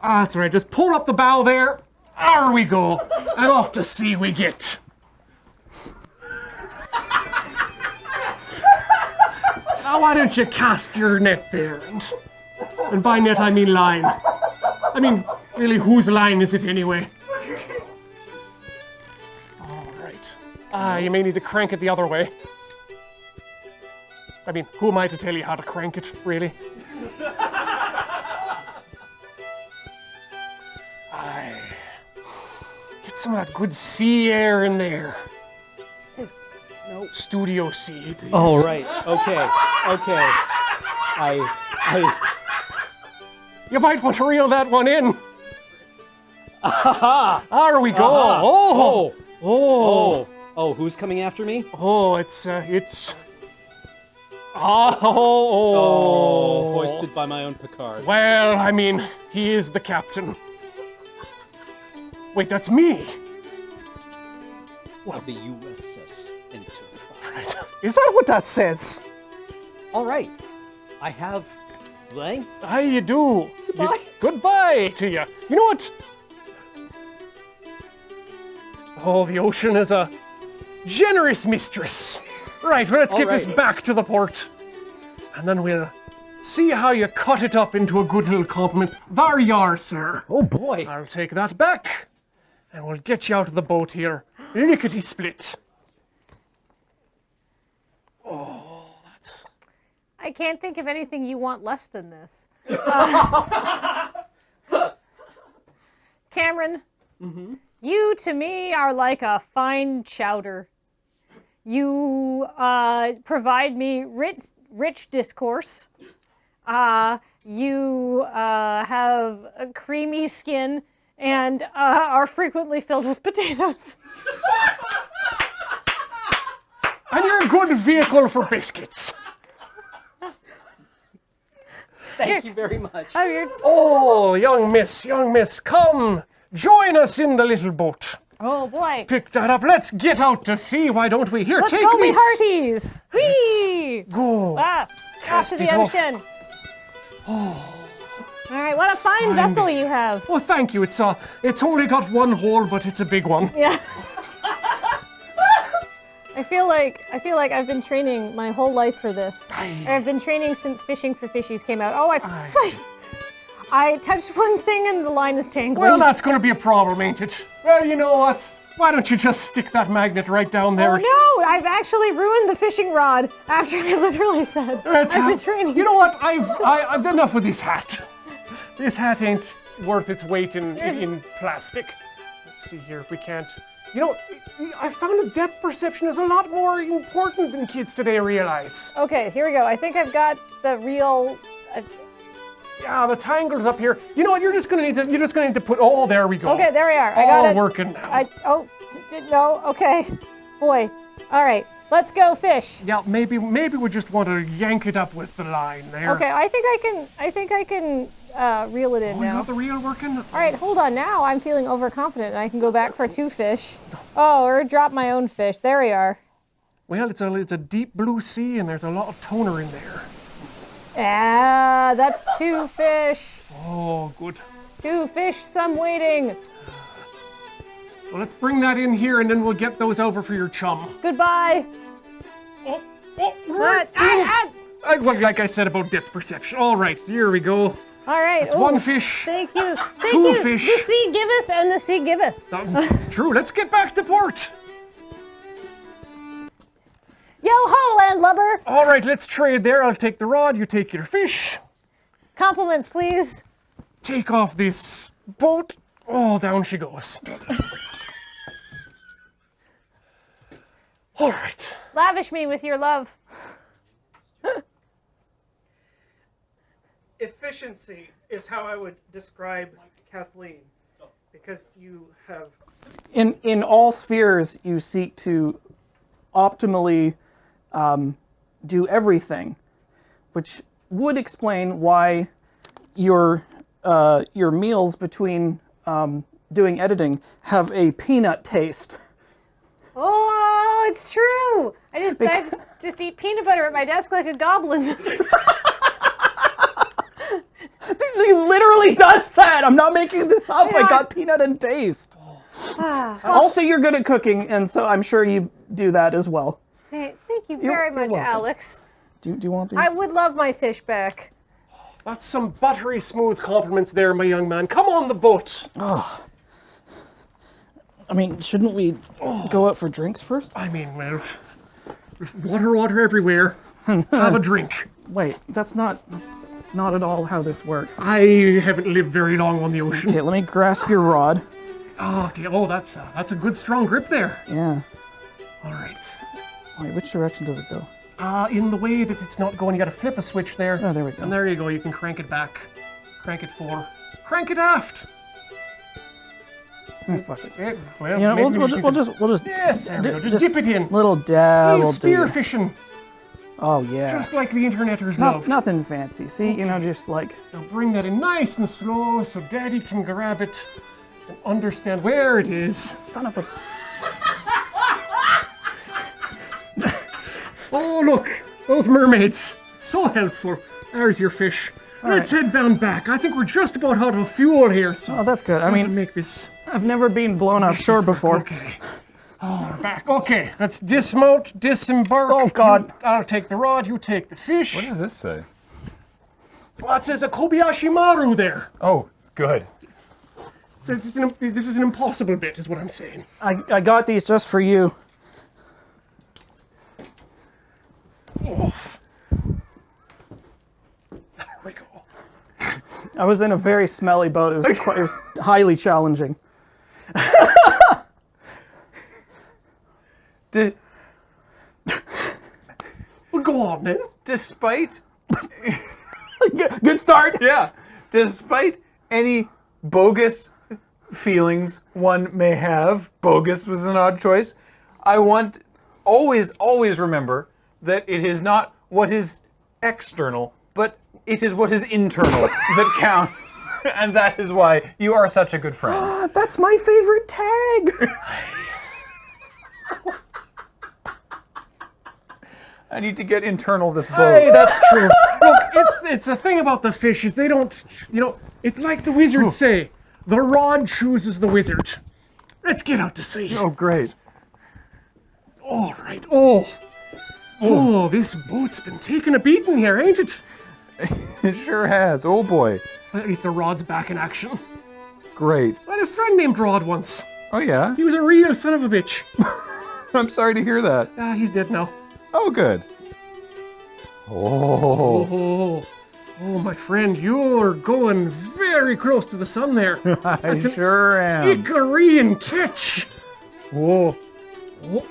That's right. Just pull up the bow there. There we go. And off to sea we get. Now, why don't you cast your net there? And by net, I mean line. I mean, really, whose line is it anyway? All right. You may need to crank it the other way. I mean, who am I to tell you how to crank it, really? Get some of that good sea air in there. No. Studio sea, please. Oh, right. Okay. You might want to reel that one in. Aha! There we go. Aha. Oh, who's coming after me? Oh, it's. Hoisted by my own Picard. Well, I mean, he is the captain. Wait, that's me. Well, the USS Enterprise. Is that what that says? All right. I have Lang. How you do? Goodbye. Goodbye to you. You know what? Oh, the ocean is a generous mistress. Right, well, let's get this back to the port. And then we'll see how you cut it up into a good little compliment. There you are, sir. Oh, boy. I'll take that back. And we'll get you out of the boat here. Lickety split. Oh, that's... I can't think of anything you want less than this. Cameron, you to me are like a fine chowder. You provide me rich discourse. You have a creamy skin and are frequently filled with potatoes. And you're a good vehicle for biscuits. Thank you very much. Oh, young miss, come. Join us in the little boat. Oh, boy. Pick that up. Let's get out to sea, why don't we? Here, Let's take go, me this. hearties. Whee! Go. Off Cast to the it off. ocean. Oh. All right, what a fine vessel you have. Oh, thank you. It's only got one hole, but it's a big one. Yeah. I feel like I've been training my whole life for this. I've been training since Fishing for Fishies came out. Oh, I touched one thing and the line is tangling. Well, that's going to be a problem, ain't it? Well, you know what? Why don't you just stick that magnet right down there? Oh no! I've actually ruined the fishing rod after I literally said I've been training. You know what? I've enough with this hat. This hat ain't worth its weight in plastic. Let's see here if we can't. You know, I found that depth perception is a lot more important than kids today realize. Okay, here we go. I think I've got the real. Yeah, the tangle's up here. You know what? You're just gonna need to put. Oh, there we go. Okay, there we are. I All got it. working now. No. Okay, boy. All right, let's go fish. Yeah, maybe we just want to yank it up with the line there. Okay, I think I can reel it in You now. got the reel working? All right, hold on. Now I'm feeling overconfident, and I can go back for 2 fish. Oh, or drop my own fish. There we are. Well, it's a deep blue sea, and there's a lot of toner in there. Ah, that's 2 fish. Oh, good. 2 fish, some waiting. Well, let's bring that in here, and then we'll get those over for your chum. Goodbye. Like I said about depth perception. All right, here we go. All right. That's 1 fish. Thank you. Thank 2 you. fish. The sea giveth and the sea giveth. It's true. Let's get back to port. Yo ho, landlubber. All right, let's trade there. I'll take the rod. You take your fish. Compliments, please. Take off this boat. Oh, down she goes. All right. Lavish me with your love. Efficiency is how I would describe Kathleen, because you have in all spheres you seek to optimally do everything, which would explain why your meals between doing editing have a peanut taste. Oh, it's true. I just eat peanut butter at my desk like a goblin. He literally does that. I'm not making this up. I got peanut and taste. Also, you're good at cooking, and so I'm sure you do that as well. Thank you very much, welcome. Alex. Do you want these? I would love my fish back. That's some buttery smooth compliments there, my young man. Come on the boat. Oh. I mean, shouldn't we go out for drinks first? I mean, well, water everywhere. Have a drink. Wait, that's not at all how this works. I haven't lived very long on the ocean. Okay, let me grasp your rod. Oh, okay. Oh, that's a good strong grip there. Yeah. All right. Wait, which direction does it go? In the way that it's not going, you gotta flip a switch there. Oh, there we go. And there you go, you can crank it back. Crank it forward. Crank it aft! Fuck it. Okay, well, Yeah, maybe we'll just Yes, there we go. Just dip it in. Little dab. Little spear fishing. Oh yeah. Just like the interneters love. Nothing fancy. See, you know, just like. Now bring that in nice and slow so Daddy can grab it and understand where it is. Son of a. Oh, look, those mermaids. So helpful. There's your fish. Let's head down back. I think we're just about out of fuel here. So Oh, that's good. I to mean, make this. I've never been blown offshore before. Okay. Oh, we're back. Okay, let's dismount, disembark. Oh, God. I'll take the rod, you take the fish. What does this say? Well, it says a Kobayashi Maru there. Oh, good. So this is an impossible bit, is what I'm saying. I got these just for you. Oh. There we go. I was in a very smelly boat. It was highly challenging. Well, go on then. Despite good start. Yeah. Despite any bogus feelings one may have, bogus was an odd choice. I want always remember that it is not what is external, but it is what is internal that counts. And that is why you are such a good friend. That's my favorite tag. I need to get internal this boat. Hey, that's true. Look, it's a thing about the fish is they don't, it's like the wizards say, the rod chooses the wizard. Let's get out to sea. Oh, great. All right. Oh, this boat's been taking a beating here, ain't it? It sure has. Oh, boy. At least the rod's back in action. Great. I had a friend named Rod once. Oh, yeah? He was a real son of a bitch. I'm sorry to hear that. He's dead now. Oh, good. Oh. Oh, my friend, you're going very close to the sun there. I sure am. Icorian catch. Whoa. Oh,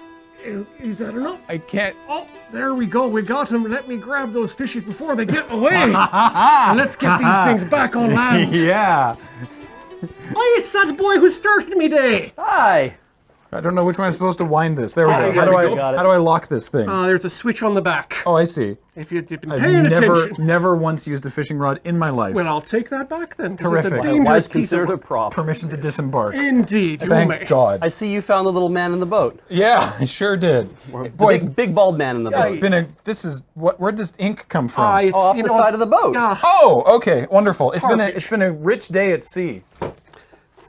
is that enough? I can't. Oh, there we go. We got him. Let me grab those fishies before they get away. And let's get these things back on land. Yeah. Hi, it's that boy who started me day. Hi. I don't know which one I'm supposed to wind this. There we Oh, go. How do I lock this thing? There's a switch on the back. Oh, I see. If you've been I've paying attention. never once used a fishing rod in my life. Well, I'll take that back then. 'Cause Terrific. It's a dangerous piece considered a of... prop. Permission to disembark. Indeed. you Thank may. God. I see you found the little man in the boat. Yeah, I sure did. Boy, big bald man in the boat. It's been a. This is what. Where does ink come from? It's, off the side of the boat. Yeah. Oh, okay, wonderful. It's been a rich day at sea.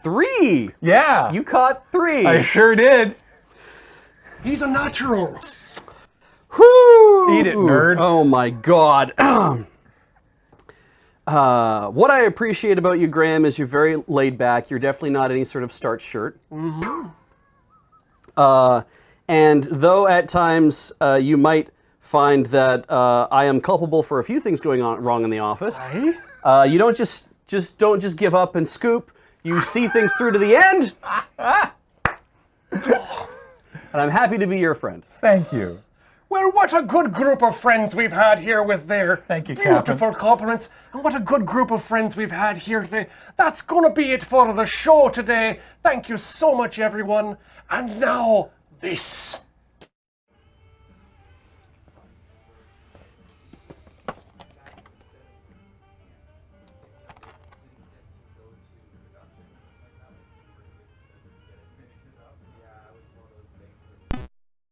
3. Yeah. You caught 3. I sure did. He's a natural. Whoo! Eat it, nerd. Oh my God. What I appreciate about you, Graham, is you're very laid back. You're definitely not any sort of starch shirt. Mm-hmm. And though at times you might find that I am culpable for a few things going on wrong in the office, you don't just give up and scoop. You see things through to the end. And I'm happy to be your friend. Thank you. Well, what a good group of friends we've had here with their Thank you, Captain. beautiful compliments. And what a good group of friends we've had here today. That's going to be it for the show today. Thank you so much, everyone. And now, this.